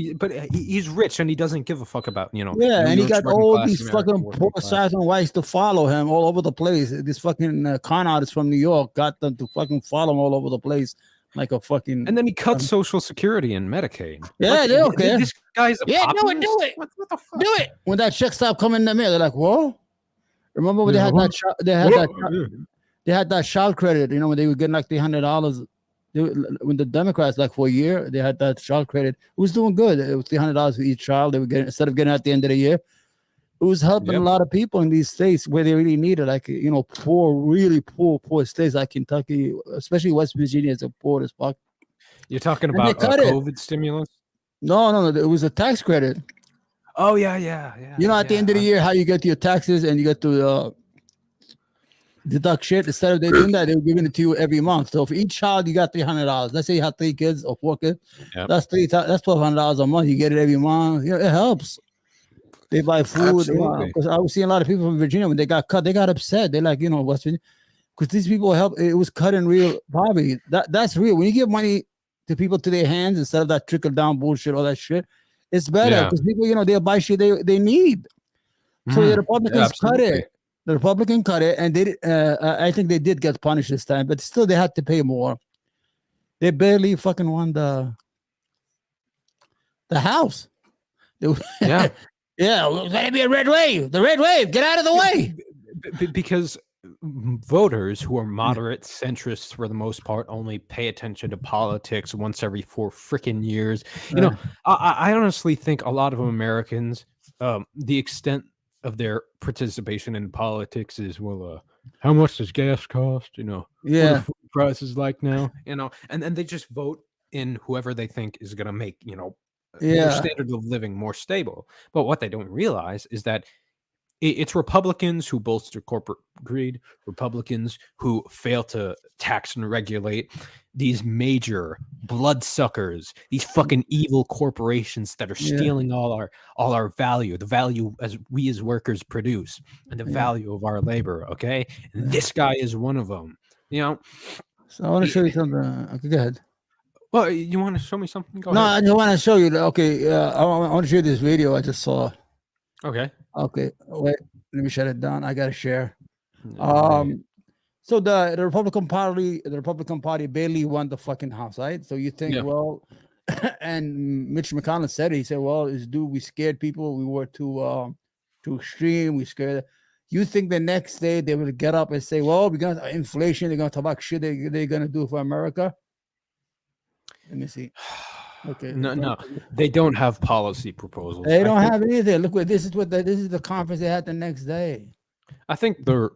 he's rich and he doesn't give a fuck about, you know. Yeah, New and he York's got working all class, these American fucking working poor class. Southern whites to follow him all over the place. This fucking con artist from New York got them to fucking follow him all over the place like a fucking. And then he cuts Social Security and Medicaid. Yeah, Like, they don't care. This guy's a Yeah, do populist? it. What the fuck? Do it. When that check stopped coming in the mail, they're like, "Whoa!" Remember when Yeah, they had that child credit? You know, when they were getting like $300. When the Democrats, like for a year, they had that child credit. It was doing good. It was $300 for each child. They were getting, instead of getting at the end of the year. It was helping a lot of people in these states where they really need it, like, you know, really poor states like Kentucky, especially West Virginia is the poorest fuck. You're talking And they about cut it. COVID stimulus? No, it was a tax credit. Oh yeah. You know, at the end of the year, how you get your taxes and you get to deduct shit. Instead of they doing that, they were giving it to you every month. So for each child, you got $300. Let's say you have 3 kids or 4 kids. Yep. That's $1,200 a month. You get it every month. You know, it helps. They buy food. Because I was seeing a lot of people from Virginia when they got cut, they got upset. They're like, you know, West Virginia, because these people help. It was cutting real poverty. That's real. When you give money to people to their hands instead of that trickle down bullshit, all that shit, it's better because people, you know, they'll buy shit they need. So the Republicans cut it. The Republican cut it, and they I think they did get punished this time, but still they had to pay more. They barely fucking won the House. Yeah. Yeah, there's gonna be a red wave. The red wave, get out of the way. Because voters who are moderate centrists for the most part only pay attention to politics once every 4 freaking years. You know, I honestly think a lot of Americans, the extent of their participation in politics is, well, how much does gas cost? You know, what are food prices like now? You know, and then they just vote in whoever they think is going to make, you know, their standard of living more stable. But what they don't realize is that it's Republicans who bolster corporate greed, Republicans who fail to tax and regulate these major bloodsuckers, these fucking evil corporations that are stealing all our value, the value as we as workers produce, and the value of our labor. Okay, and this guy is one of them. You know. So I want to show you something. Okay, go ahead. Well, you want to show me something? Go No, ahead. I just want to show you. Okay, I want to show you this video I just saw. Okay. Okay, wait, let me shut it down. I gotta share. Right. So the Republican Party barely won the fucking House, right? So you think, Yeah. well, and Mitch McConnell said it. He said, "Well, we scared people. We were too extreme. We scared." You think the next day they will get up and say, "Well, we're gonna inflation. They're gonna talk about shit they're gonna do for America." Let me see. Okay, No, they don't have policy proposals. they don't have anything. Look, this is the conference they had the next day. I think their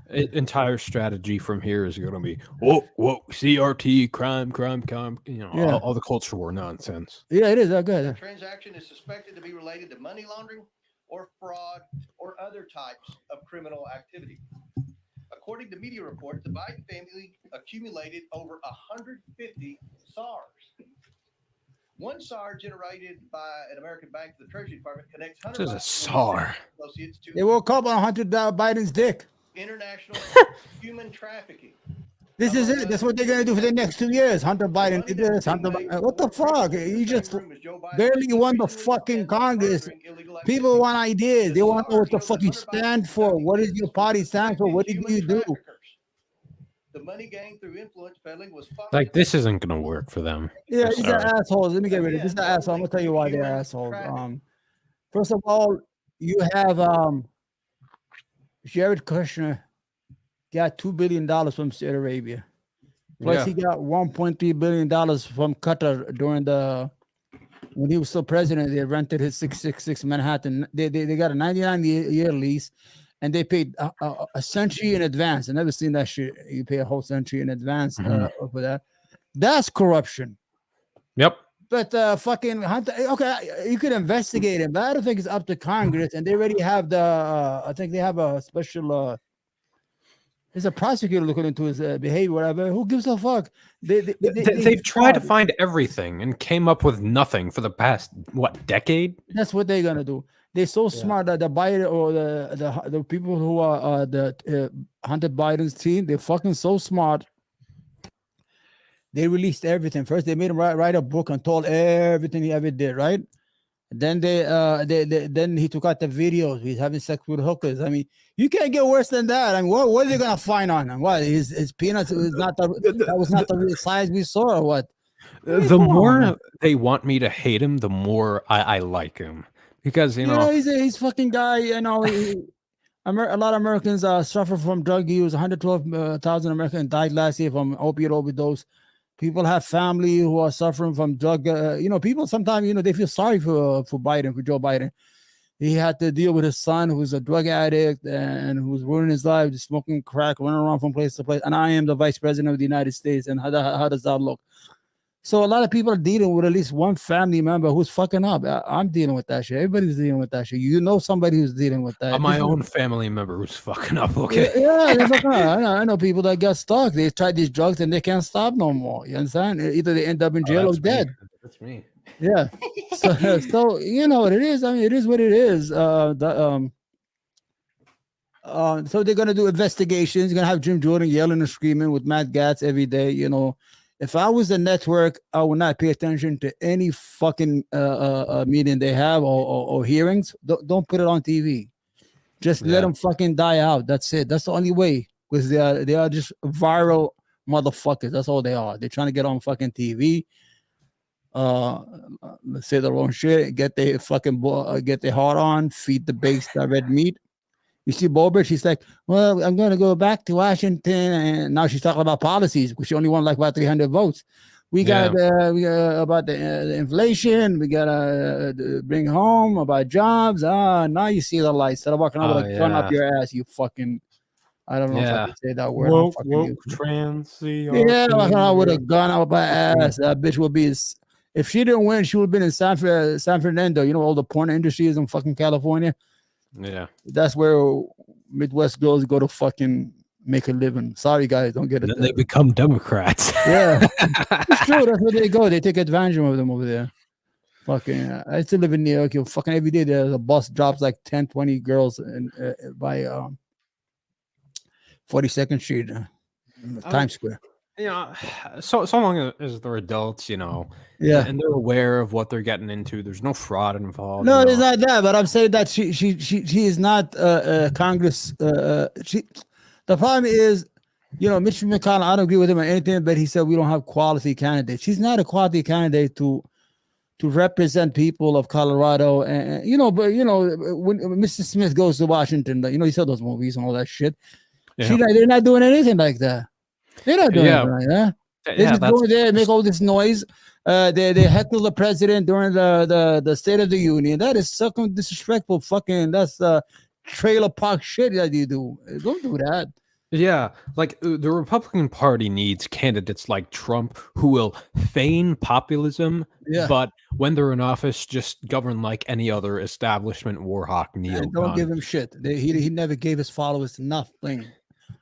entire strategy from here is going to be whoa, CRT, crime, Yeah. all the culture war nonsense. Yeah, it is. Good. The transaction is suspected to be related to money laundering or fraud or other types of criminal activity. According to media reports, the Biden family accumulated over 150 SARs. One SAR generated by an American bank to the Treasury Department connects Hunter This is a Biden SAR. associates to They woke up on Hunter Biden's dick. international human trafficking. This is it. That's what they're gonna do for the next 2 years. Hunter Biden did this. Hunter Biden. What the fuck? He just barely won the fucking Congress. People want ideas. They want to know what the fuck you stand for. What does your party stand for? What did you do? The money gained through influence peddling was Like, this isn't going to work for them. Yeah, I'm these are sorry. assholes. Let me get rid of this. These are assholes. I'm gonna tell you why they're assholes. First of all, you have Jared Kushner got $2 billion from Saudi Arabia. Plus, he got $1.3 billion from Qatar when he was still president. They rented his 666 Manhattan. They got a 99-year lease, and they paid a century in advance. I never seen that shit. You pay a whole century in advance for that. That's corruption. Yep. But fucking Hunter, okay, you could investigate him, but I don't think it's up to Congress. And they already have I think they have a special. There's a prosecutor looking into his behavior, whatever. Who gives a fuck? They've tried to find everything and came up with nothing for the past decade. That's what they're gonna do. They're so smart that the Biden or the people who are the Hunter Biden's team, they're fucking so smart. They released everything. First, they made him write a book and told everything he ever did, right? Then then he took out the videos. He's having sex with hookers. I mean, you can't get worse than that. I mean, what are they gonna find on him? What his peanuts was not that was not the real size we saw, or what? The more they want me to hate him, the more I like him, because he's fucking guy. You know, a lot of Americans suffer from drug use. 112,000 Americans died last year from opiate overdose. People have family who are suffering from drug. People sometimes, they feel sorry for Biden, for Joe Biden. He had to deal with his son, who's a drug addict and who's ruining his life, just smoking crack, running around from place to place. And I am the vice president of the United States. And how does that look? So a lot of people are dealing with at least one family member who's fucking up. I'm dealing with that shit. Everybody's dealing with that shit. You know somebody who's dealing with that. My own family member who's fucking up. Okay. Yeah, I know people that got stuck. They tried these drugs and they can't stop no more. You understand? Either they end up in jail or dead. That's me. Yeah. So you know what it is. I mean, it is what it is. So they're gonna do investigations. You're gonna have Jim Jordan yelling and screaming with Matt Gaetz every day. If I was the network, I would not pay attention to any fucking meeting they have or hearings. Don't put it on TV. Just let them fucking die out. That's it. That's the only way, because they are just viral motherfuckers. That's all they are. They're trying to get on fucking TV. Say the wrong shit. Get their fucking get their heart on. Feed the base that red meat. You see Bober, she's like, well, I'm going to go back to Washington. And now she's talking about policies because she only won like about 300 votes. We got about the inflation. We got to bring home about jobs. Now you see the lights. Instead of walking over like, turn up your ass, you fucking, I don't know if I can say that word. Woke transy. Yeah, walking out with a gun up my ass. That bitch will be, if she didn't win, she would have been in San Fernando. You know, all the porn industry is in fucking California. Yeah, that's where Midwest girls go to fucking make a living. Sorry, guys, don't get it. Then they become Democrats. Yeah, it's true. That's where they go. They take advantage of them over there. Fucking, I still live in New York. Fucking every day there's a bus drops like 10, 20 girls by 42nd Street, Times Square. you know, so long as they're adults, you know, Yeah. and they're aware of what they're getting into. There's no fraud involved. No, you it's know. not that. But I'm saying that she is not Congress. She. The problem is, Mitch McConnell. I don't agree with him on anything, but he said we don't have quality candidates. She's not a quality candidate to represent people of Colorado, and when Mr. Smith goes to Washington, he saw those movies and all that shit. Yeah. They're not doing anything like that. They're not doing anything like that. They just go in there and make all this noise. They heckle the president during the State of the Union. That is sucking disrespectful. Fucking that's trailer park shit that you do. Don't do that. Yeah, like the Republican Party needs candidates like Trump who will feign populism, Yeah. but when they're in office, just govern like any other establishment warhawk And neocon. don't give him shit. He never gave his followers nothing.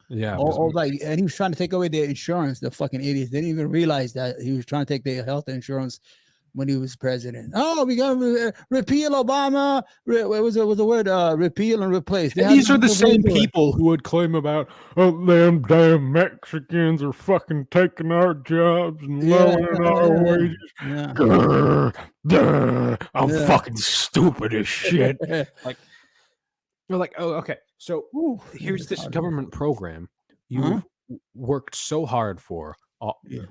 Yeah, All that, and he was trying to take away their insurance. The fucking idiots didn't even realize that he was trying to take their health insurance when he was president. Oh, we got to repeal Obama. What was the word? Repeal and replace. these are the same people who would claim about, oh, them damn Mexicans are fucking taking our jobs and lowering our wages. Yeah. I'm fucking stupid as shit. Like, you're like, oh, okay. So here's this government program you've worked so hard for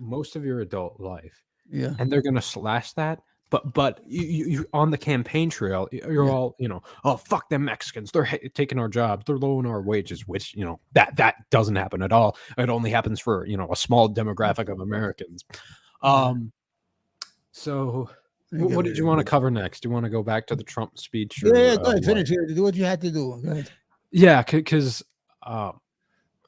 most of your adult life. Yeah. And they're gonna slash that. But you on the campaign trail, you're all, oh, fuck them Mexicans. They're taking our jobs. They're lowering our wages, which, that doesn't happen at all. It only happens for, a small demographic of Americans. So what did you want to cover next? Do you want to go back to the Trump speech? Go ahead, finish it. Do what you had to do. Go ahead. Yeah, because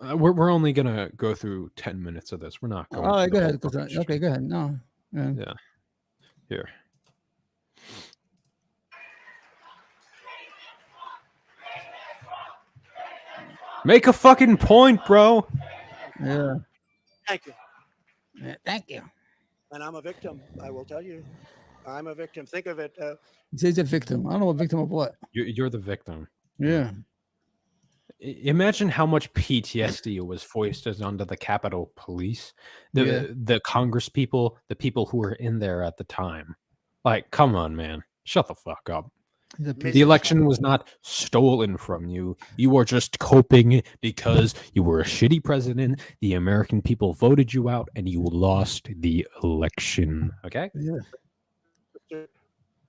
we're only gonna go through 10 minutes of this. We're not going. All right, go ahead. Okay, go ahead. No. Yeah. Here. Make a fucking point, bro. Yeah. Thank you. Yeah, thank you. And I'm a victim. I will tell you, I'm a victim. Think of it. He's a victim. I don't know a victim of what. You're the victim. Yeah. Imagine how much PTSD was foisted onto the Capitol Police, the Congress people, the people who were in there at the time. Like, come on, man. Shut the fuck up. The election was not stolen from you. You were just coping because you were a shitty president. The American people voted you out and you lost the election. Okay? Mr.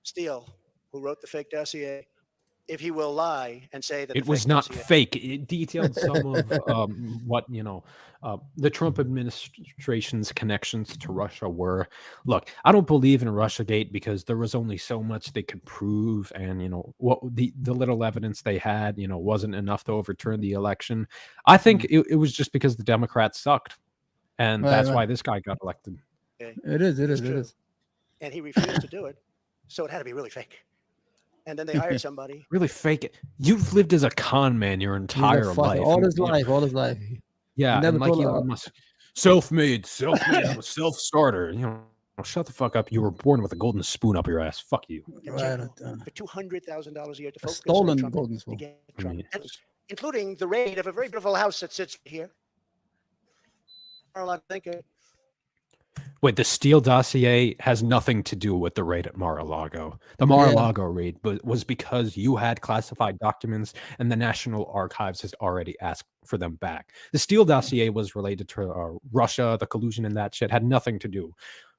Steele, who wrote the fake dossier, if he will lie and say that it was not fake. It detailed some of what the Trump administration's connections to Russia were. Look, I don't believe in Russiagate because there was only so much they could prove, and what the little evidence they had wasn't enough to overturn the election. I think it was just because the Democrats sucked, and that's why this guy got elected. Okay. It is. And he refused to do it, so it had to be really fake. And then they hired somebody. Really fake it. You've lived as a con man your entire life. All his life. Yeah, and like Elon Musk, self-made. I'm a self-starter. Shut the fuck up. You were born with a golden spoon up your ass. Fuck you. Right. For $200,000 a year to focus stolen on Trump, golden spoon, to get Trump. Including the raid of a very beautiful house that sits here. I'm thinking. Wait, the Steele dossier has nothing to do with the raid at Mar-a-Lago. The Mar-a-Lago raid was because you had classified documents and the National Archives has already asked for them back. The Steele dossier was related to Russia, the collusion in that shit had nothing to do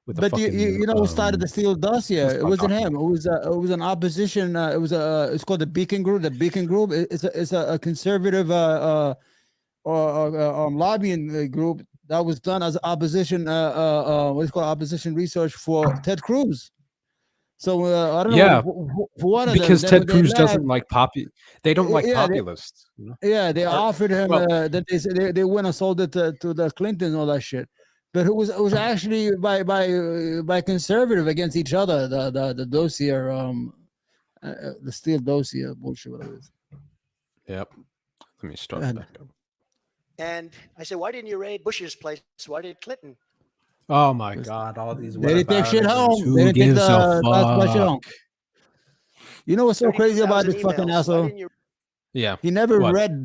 with the fucking, you know who started the Steele dossier? It wasn't him. It was an opposition. It's called the Beacon Group. The Beacon Group it's a conservative lobbying group that was done as opposition, what is called opposition research for Ted Cruz. So I don't know. For one of them, because Ted Cruz doesn't like They don't like populists. They offered him that they said they went and sold it to the Clintons and all that shit. But it was actually by conservative against each other. The dossier, the Steele dossier bullshit. Whatever it is. Yep. Let me start back up. And I said, why didn't you raid Bush's place? Why did Clinton? Oh my God! All these. They didn't take shit home. They didn't take the shit home. You know what's so crazy about this fucking asshole? Yeah. He never What? read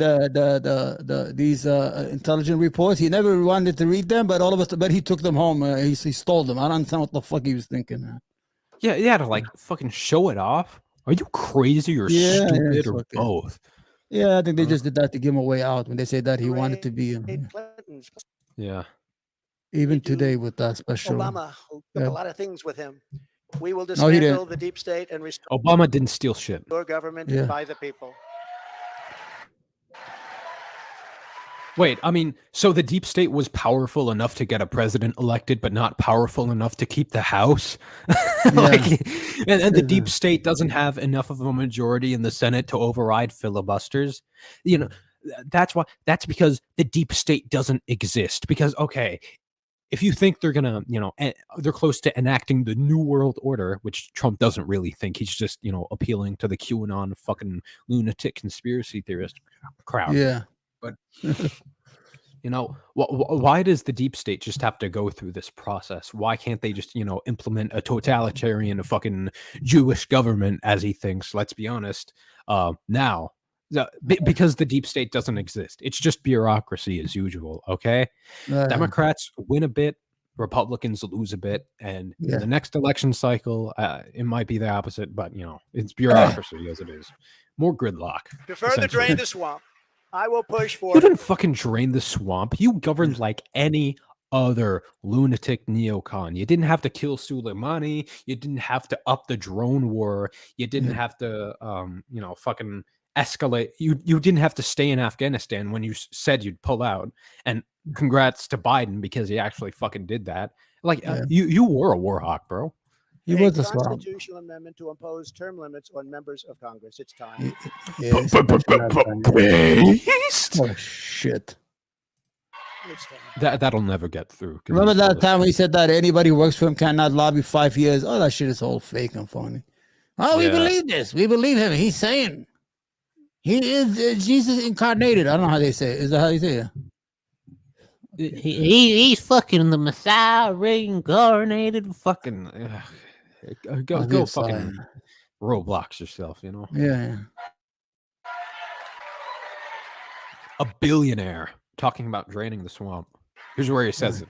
these intelligence reports. He never wanted to read them, but all of us, but he took them home. He stole them. I don't understand what the fuck he was thinking. Yeah, to like fucking show it off. Are you crazy or Yeah, stupid it's or okay. both? Yeah, I think they Uh, just did that to give him a way out when they said that he wanted to be Clinton's Yeah. even to today with that special. Obama, who took Yeah. a lot of things with him. We will No, he dismantle didn't. the deep state and restore Obama didn't steal shit. government Yeah. by the people. Wait, I mean, so the deep state was powerful enough to get a president elected, but not powerful enough to keep the House? Like, and the deep state doesn't have enough of a majority in the Senate to override filibusters. You know, that's because the deep state doesn't exist. Because, okay, if you think they're gonna, they're close to enacting the New World Order, which Trump doesn't really think, he's just, appealing to the QAnon fucking lunatic conspiracy theorist crowd. Yeah. But why does the deep state just have to go through this process? Why can't they just, implement a totalitarian fucking Jewish government as he thinks? Let's be honest. Now, because the deep state doesn't exist. It's just bureaucracy as usual. Okay, Democrats win a bit, Republicans lose a bit, and in the next election cycle, it might be the opposite. But it's bureaucracy as it is. More gridlock. To further drain the swamp, I will push for. You didn't fucking drain the swamp. You governed like any other lunatic neocon. You didn't have to kill Soleimani. You didn't have to up the drone war. You didn't have to, fucking escalate. You didn't have to stay in Afghanistan when you said you'd pull out. And congrats to Biden because he actually fucking did that. Like you were a war hawk, bro. He was a constitutional amendment to impose term limits on members of Congress. It's time. Oh shit! That'll never get through. Remember that time when he said that anybody who works for him cannot lobby 5 years? Oh, that shit is all fake and phony. Oh, we believe this. We believe him. He's saying he is Jesus incarnated. I don't know how they say it. Is that how you say it? He's fucking the Messiah reincarnated. Fucking go fucking Roblox yourself. Yeah. A billionaire talking about draining the swamp. Here's where he says it.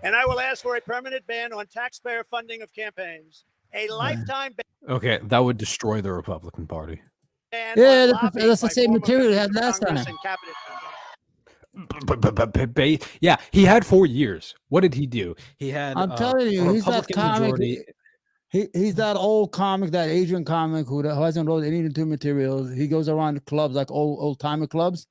And I will ask for a permanent ban on taxpayer funding of campaigns. A lifetime ban. Okay, that would destroy the Republican Party. Yeah, that's the same material he had last time. Yeah, he had 4 years. What did he do? He had. I'm telling you, he's that comic. Majority. He's that old comic, that Asian comic who hasn't wrote any new materials. He goes around clubs like old timer clubs,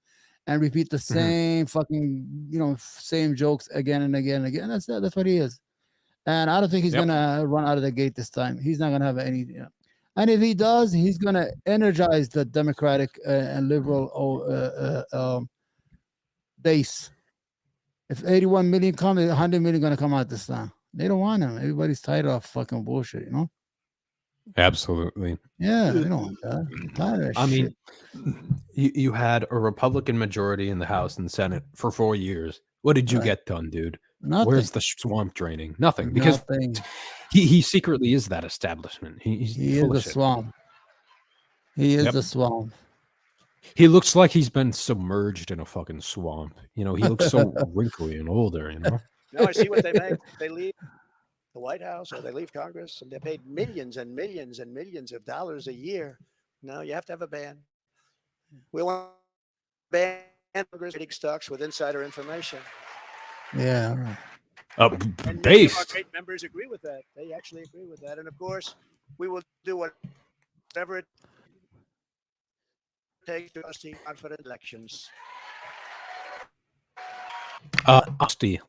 and repeat the same fucking same jokes again and again and again. That's what he is. And I don't think he's gonna run out of the gate this time. He's not gonna have any. And if he does, he's gonna energize the Democratic and liberal base. If 81 million come, 100 million gonna come out this time. They don't want him. Everybody's tired of fucking bullshit, Absolutely. Yeah, they don't want that. I'm tired of shit. Mean, you had a Republican majority in the House and Senate for 4 years. What did you get done, dude? Nothing. Where's the swamp draining? Nothing. Because he secretly is that establishment. He is the swamp. He is the swamp. He looks like he's been submerged in a fucking swamp. He looks so wrinkly and older, No, I see what they make. They leave the White House or they leave Congress, and they're paid millions and millions and millions of dollars a year. No, you have to have a ban. We want to ban Congress getting stocks with insider information. Yeah. And many of our great members agree with that. They actually agree with that. And of course, we will do whatever it takes to trust confident elections.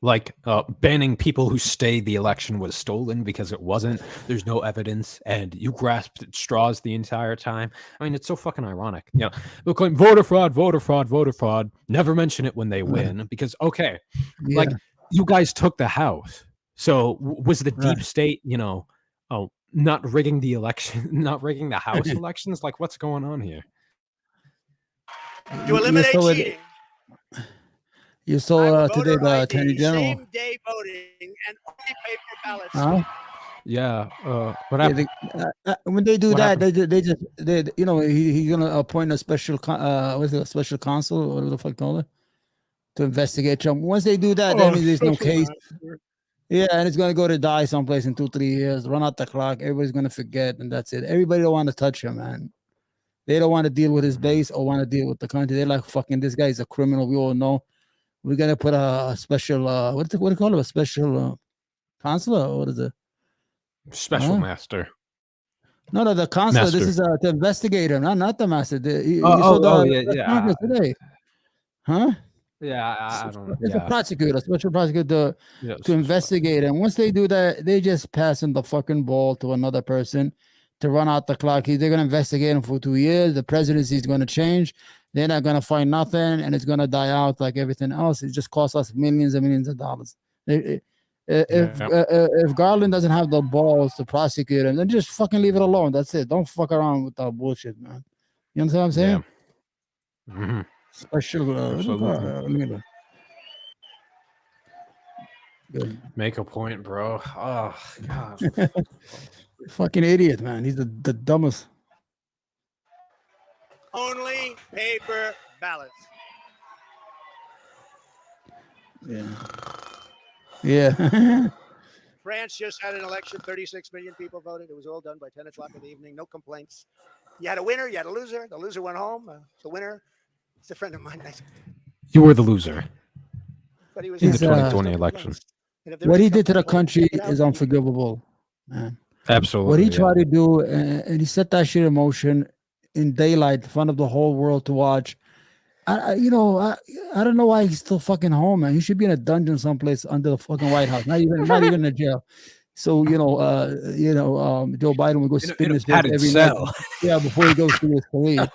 Like banning people who say the election was stolen because it wasn't. There's no evidence, and you grasped at straws the entire time. I mean, it's so fucking ironic. They'll claim voter fraud, voter fraud, voter fraud. Never mention it when they win because like you guys took the House, so was the deep state, not rigging the election, not rigging the House elections? Like, what's going on here? To eliminate cheating. You saw today the Attorney General. Same day voting and only paper ballots. Yeah. What Yeah, happened? when they do What that, happened? they you know, he's gonna appoint a special what's it, a special counsel, whatever the fuck call it, to investigate Trump. Once they do that, that means there's no case. Yeah, and it's gonna go to die someplace in 2-3 years. Run out the clock. Everybody's gonna forget, and that's it. Everybody don't want to touch him, man. They don't want to deal with his base or want to deal with the country. They're like, fucking, this guy is a criminal. We all know. We're gonna put a special what do you call it? A special consular? Or what is it? Special master. No, the consular. This Master. is to investigate him, not the master. You Oh, saw oh, the yeah, conference today, huh? Yeah, I don't. It's a Yeah, prosecutor, special prosecutor yeah. to investigate. And once they do that, they just passing the fucking ball to another person to run out the clock. They're going to investigate him for 2 years. The presidency is going to change. They're not going to find nothing, and it's going to die out like everything else. It just costs us millions and millions of dollars. If Garland doesn't have the balls to prosecute him, then just fucking leave it alone. That's it. Don't fuck around with that bullshit, man. You understand what I'm saying? Yeah. Mm-hmm. Special. What do you call it? Let me look. Good. Make a point, bro. Oh God. Fucking idiot, man. He's the dumbest. Only paper ballots. Yeah. Yeah. France just had an election. 36 million people voted. It was all done by 10 o'clock in the evening. No complaints. You had a winner. You had a loser. The loser went home. The winner, he's a friend of mine. You were the loser But he was in the He's, 2020 election. What he did to the country is unforgivable, man. Absolutely. What he tried to do, and he set that shit in motion in daylight in front of the whole world to watch. I don't know why he's still fucking home, man. He should be in a dungeon someplace under the fucking White House, not even in a jail. So Joe Biden would go spin his face every night, before he goes to his colleague.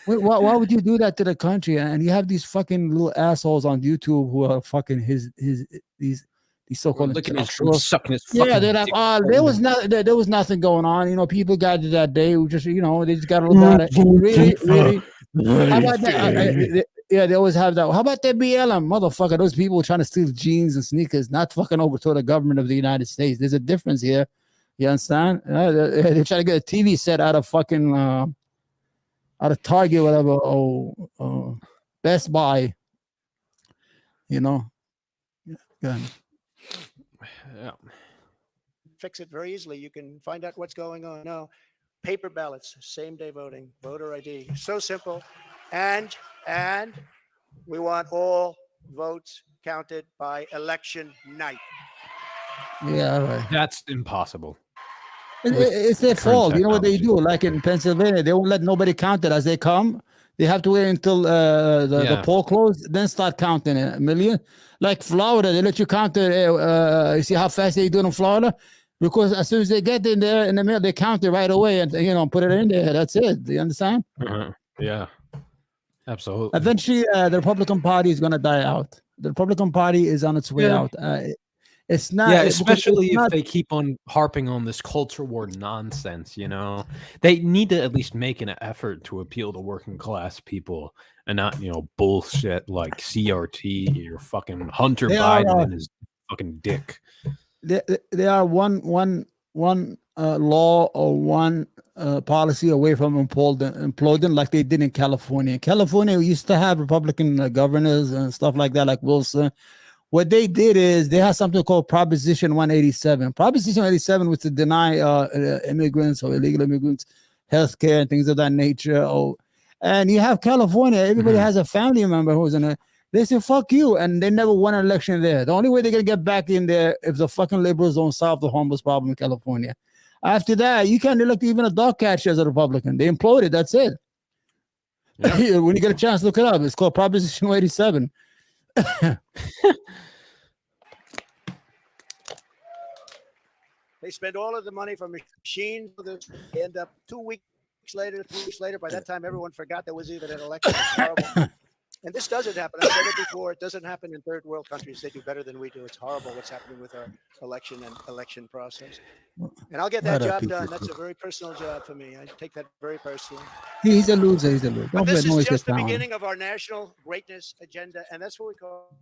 Why would you do that to the country? And you have these fucking little assholes on YouTube who are fucking these so-called sucking his they're like, there was nothing going on. You know, people gathered that day who just, they just got a little bit of really. How about that? They always have that. How about that BLM, motherfucker? Those people trying to steal jeans and sneakers, not fucking overthrow the government of the United States. There's a difference here. You understand? They're trying to get a TV set out of fucking out of Target, whatever, Best Buy. Yeah. Fix it very easily. You can find out what's going on. No, paper ballots, same day voting, voter ID. So simple. And we want all votes counted by election night. Yeah, all right. That's impossible. It's their fault. You know what they do? Like in Pennsylvania, they won't let nobody count it as they come. They have to wait until the poll closed, then start counting a million. Like Florida, they let you count it. You see how fast they do it in Florida? Because as soon as they get in there in the middle, they count it right away and put it in there. That's it. Do you understand? Yeah, absolutely. Eventually, the Republican Party is going to die out. The Republican Party is on its way out. It's not. Yeah, especially if they keep on harping on this culture war nonsense. They need to at least make an effort to appeal to working class people and not bullshit like CRT or fucking Hunter Biden and his fucking dick. They are one law or one policy away from imploding like they did in California. California used to have Republican governors and stuff like that, like Wilson. What they did is they had something called Proposition 187. Proposition 187 was to deny immigrants or illegal immigrants health care and things of that nature. And you have California, everybody has a family member who's in it. They say, fuck you. And they never won an election there. The only way they're going to get back in there if the fucking liberals don't solve the homeless problem in California. After that, you can't elect even a dog catcher as a Republican. They imploded. That's it. Yeah. When you get a chance, look it up. It's called Proposition 187. They spend all of the money for machines. They end up 2 weeks later, 3 weeks later. By that time, everyone forgot there was even an election. It's horrible. And this doesn't happen. I've said it before. It doesn't happen in third world countries. They do better than we do. It's horrible what's happening with our election process. And I'll get that job done. That's a very personal job for me. I take that very personally. He's a loser. But this is just the beginning of our national greatness agenda, and that's what we call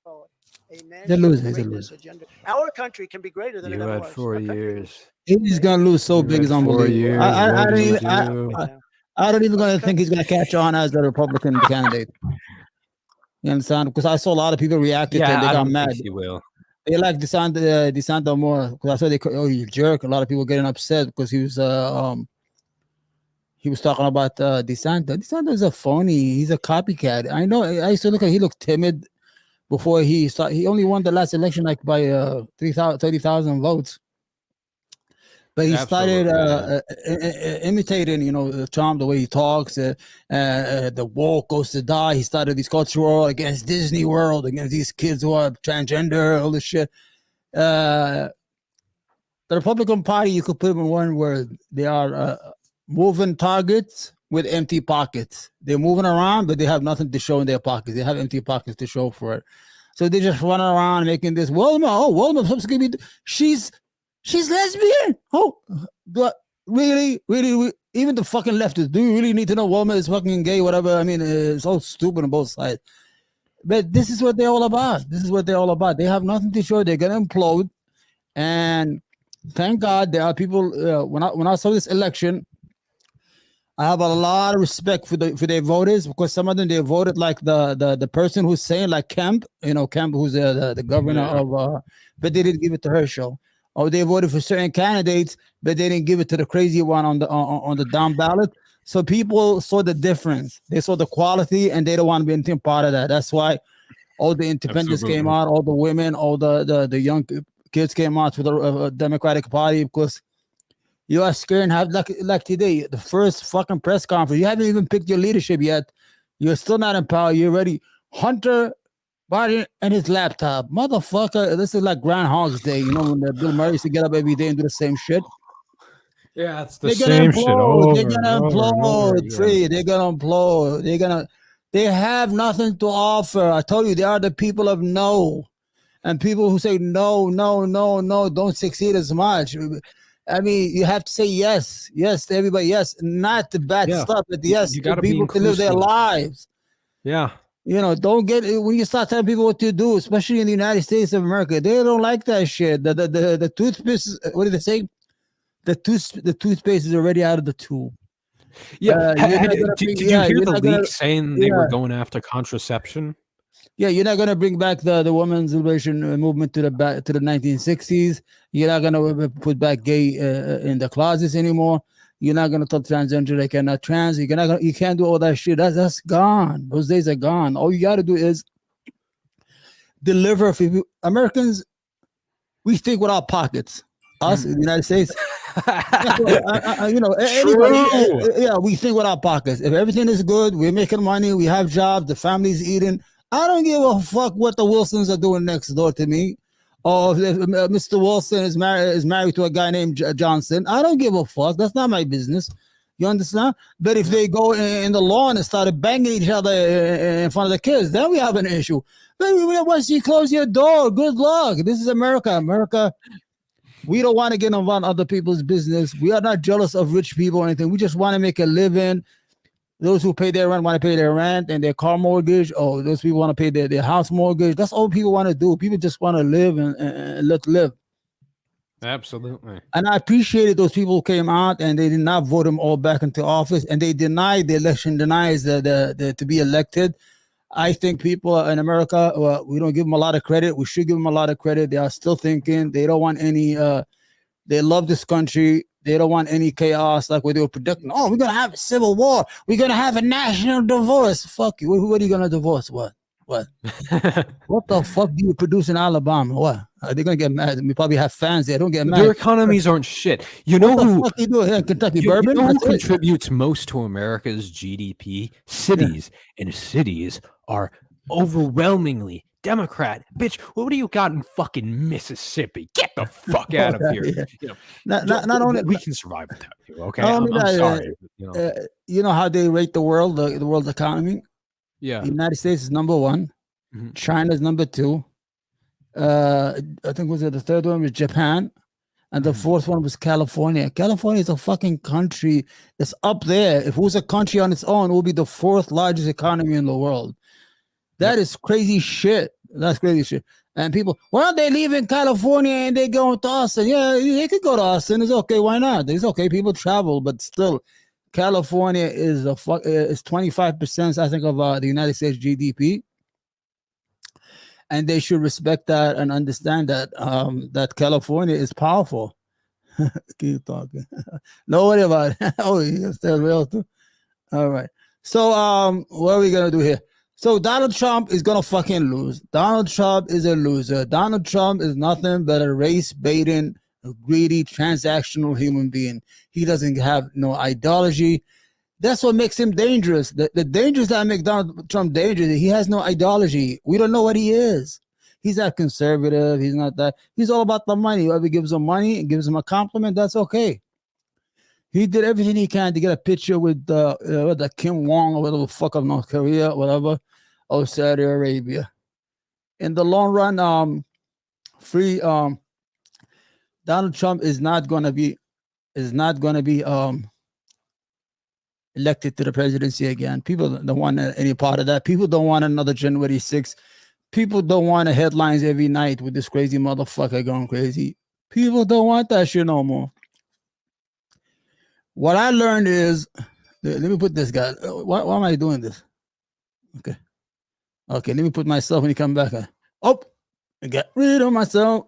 forward. A They're national losing. They're greatness losing. agenda. Our country can be greater than it You ever had was. 4 Our country years. He's gonna lose so You big. had It's 4 unbelievable. years. I What don't do you even. do? I don't even Our gonna think he's gonna catch on as the Republican candidate. You understand? Because I saw a lot of people reacted to it. Yeah, They I got don't mad. think he will. They like DeSanto more because I saw oh, you jerk. A lot of people getting upset because he was talking about DeSanto. DeSanto is a phony. He's a copycat. I know. I used to look at. He looked timid before he started. He only won the last election like by 30,000 votes. But he started imitating, Trump, the way he talks. The woke goes to die. He started this culture war against Disney World, against these kids who are transgender, all this shit. The Republican Party, you could put them in one word. They are moving targets with empty pockets. They're moving around, but they have nothing to show in their pockets. They have empty pockets to show for it. So they just run around making this. Wilma, supposed to be. She's lesbian. Oh, but really, even the fucking leftists. Do you really need to know Wilma is fucking gay? Whatever. I mean, it's all stupid on both sides. But this is what they're all about. They have nothing to show. They're gonna implode. And thank God there are people. When I saw this election, I have a lot of respect for their voters because some of them they voted like the person who's saying like Kemp, Kemp, who's the governor of, but they didn't give it to Herschel. Or they voted for certain candidates, but they didn't give it to the crazy one on the down ballot. So people saw the difference. They saw the quality, and they don't want to be anything part of that. That's why all the independents came out, all the women, all the young kids came out to the Democratic Party because you are scared and have like today, the first fucking press conference. You haven't even picked your leadership yet. You're still not in power. You're ready. Hunter Biden and his laptop. Motherfucker, this is like Groundhog's Day, when Bill Murray used to get up every day and do the same shit. Yeah, it's the same shit over. They're gonna implode. They're gonna implode. They have nothing to offer. I told you, they are the people of no. And people who say no, don't succeed as much. I mean, you have to say yes to everybody. Yes, not the bad stuff, but yes, you to people to live their lives. Yeah. Don't get when you start telling people what to do, especially in the United States of America. They don't like that shit. The toothpaste. What did they say? The toothpaste is already out of the tube. Yeah. Did you hear the leak saying they were going after contraception? Yeah, you're not gonna bring back the women's liberation movement to the 1960s. You're not gonna put back gay in the closets anymore. You're not gonna tell transgender they cannot trans. You can't do all that shit. That's gone. Those days are gone. All you gotta do is deliver. Americans, we think with our pockets. Us in the United States. We think with our pockets. If everything is good, we're making money, we have jobs, the family's eating. I don't give a fuck what the Wilsons are doing next door to me. Or if Mr. Wilson is married to a guy named Johnson. I don't give a fuck. That's not my business. You understand? But if they go in the lawn and started banging each other in front of the kids, then we have an issue. But once you close your door, good luck. This is America. America, we don't want to get involved in other people's business. We are not jealous of rich people or anything. We just want to make a living. Those who pay their rent want to pay their rent and their car mortgage. Or those people want to pay their house mortgage. That's all people want to do. People just want to live and let live. Absolutely. And I appreciated those people who came out and they did not vote them all back into office. And they denied the election, denies the to be elected. I think people in America, we don't give them a lot of credit. We should give them a lot of credit. They are still thinking. They don't want any, they love this country. They don't want any chaos like what they were predicting. Oh, we're going to have a civil war. We're going to have a national divorce. Fuck you. What are you going to divorce? What? What the fuck do you produce in Alabama? What? Are they going to get mad? We probably have fans there. Don't get mad. Their economies aren't shit. You know who? What the fuck you do here in Kentucky? Bourbon? You know who contributes most to America's GDP? Cities. Yeah. And cities are overwhelmingly Democrat. Bitch, what do you got in fucking Mississippi? Get the fuck out of here. Yeah. Not only we can survive without you, okay? I'm sorry. You know how they rate the world, the world's economy? Yeah. The United States is number one. Mm-hmm. China is number two. I think the third one was Japan. And the fourth one was California. California is a fucking country. It's up there. If it was a country on its own, it would be the fourth largest economy in the world. That is crazy shit. That's crazy shit. And people, why don't they leave in California and they go to Austin? Yeah, they could go to Austin. It's okay. Why not? It's okay. People travel, but still, California is is 25%, I think, of the United States GDP, and they should respect that and understand that that California is powerful. Keep talking. Don't worry about it. Oh, you're still real too. All right. So what are we gonna do here? So Donald Trump is gonna fucking lose. Donald Trump is a loser. Donald Trump is nothing but a race baiting, greedy, transactional human being. He doesn't have no ideology. That's what makes him dangerous. The dangers that make Donald Trump dangerous, he has no ideology. We don't know what he is. He's not conservative. He's not that. He's all about the money. Whoever gives him money and gives him a compliment, that's okay. He did everything he can to get a picture with the Kim Wong or whatever the fuck of North Korea, whatever, or Saudi Arabia. In the long run, Donald Trump is not gonna be elected to the presidency again. People don't want any part of that. People don't want another January 6th. People don't want the headlines every night with this crazy motherfucker going crazy. People don't want that shit no more. What I learned is, let me put this guy. Why am I doing this? Okay, let me put myself when you come back. Oh, I got rid of myself.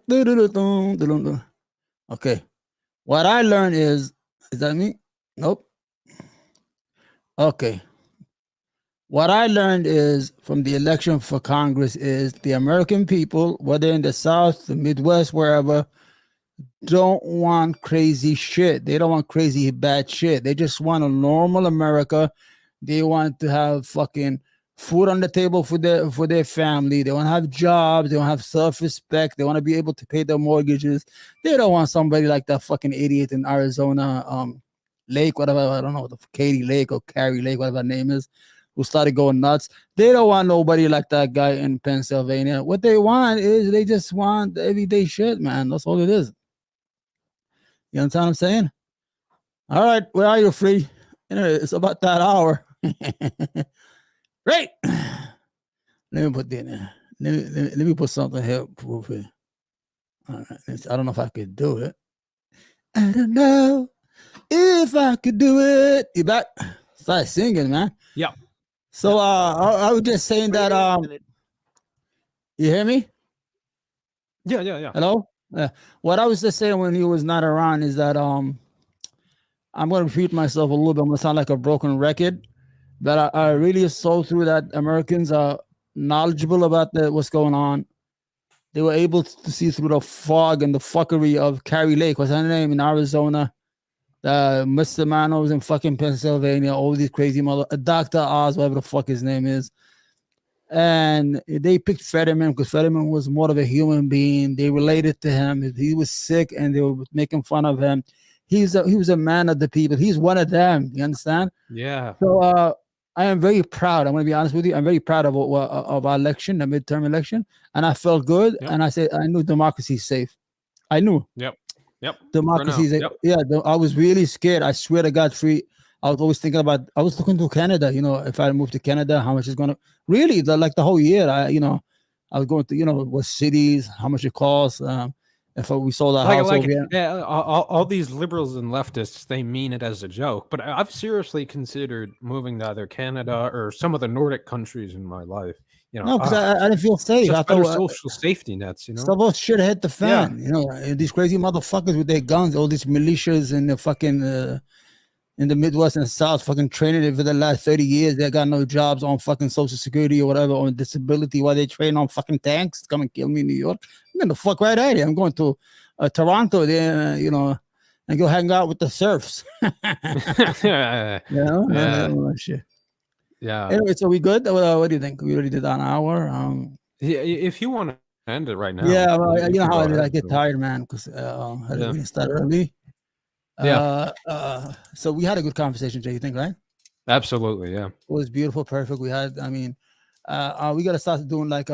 Okay, what I learned is that me? Nope. Okay. What I learned is from the election for Congress is the American people, whether in the South, the Midwest, wherever, don't want crazy shit. They don't want crazy bad shit. They just want a normal America. They want to have fucking food on the table for their family. They want to have jobs. They want to have self-respect. They want to be able to pay their mortgages. They don't want somebody like that fucking idiot in Arizona, Lake, whatever, I don't know, the Katy Lake or Carrie Lake, whatever her name is, who started going nuts. They don't want nobody like that guy in Pennsylvania. What they want is they just want the everyday shit, man. That's all it is. You understand what I'm saying? All right, where are you, Free? It's about that hour. Great. Let me put that in. Let me put something here. All right. I don't know if I could do it. I don't know if I could do it. You back? Start singing, man. Yeah. So I was just saying that you hear me? Yeah. Hello? What I was just saying when he was not around is that I'm gonna repeat myself a little bit. I'm gonna sound like a broken record. But I really saw through that Americans are knowledgeable about what's going on. They were able to see through the fog and the fuckery of Carrie Lake, what's her name, in Arizona. Mr. Manos in fucking Pennsylvania, all these crazy Dr. Oz, whatever the fuck his name is. And they picked Fetterman because Fetterman was more of a human being. They related to him. He was sick and they were making fun of him. He was a man of the people. He's one of them. You understand? Yeah. So I am very proud. I'm going to be honest with you. I'm very proud of our election, the midterm election. And I felt good. Yep. And I said, I knew democracy is safe. I knew. Yep. Democracy is safe. Yep. Yeah, I was really scared. I swear to God, Free. I was always thinking about, I was looking to Canada, if I moved to Canada, how much is going to, really, the whole year, I was going to, what cities, how much it costs. If we sold a house over here. Yeah, all these liberals and leftists, they mean it as a joke. But I've seriously considered moving to either Canada or some of the Nordic countries in my life. No, because I didn't feel safe. Just I better thought social safety nets, Some of shit hit the fan. These crazy motherfuckers with their guns, all these militias in the fucking in the Midwest and South, fucking training it for the last 30 years. They got no jobs on fucking Social Security or whatever, on disability, while they train on fucking tanks. Come and kill me in New York. I'm going to fuck right out of here. I'm going to Toronto there, and go hang out with the serfs. Shit. Yeah. Anyway, so we good? What do you think? We already did an hour. Yeah, if you want to end it right now. Yeah, well, you know how I get tired, man, because I didn't start early. So we had a good conversation, Jay, you think, right? Absolutely, yeah. It was beautiful, perfect. We had, we got to start doing like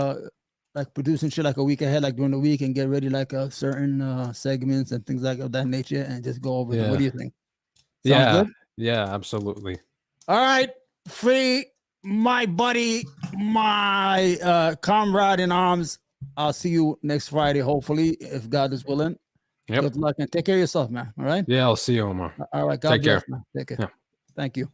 producing shit like a week ahead, like during the week, and get ready like certain segments and things like of that nature, and just go over them. What do you think? Sounds good? Yeah, absolutely. All right, Free. my buddy, my comrade in arms. I'll see you next Friday, hopefully, if God is willing. Yep. Good luck and take care of yourself, man. All right. Yeah, I'll see you, Omar. All right. God Take bless, care. man. Take care. Yeah. Thank you.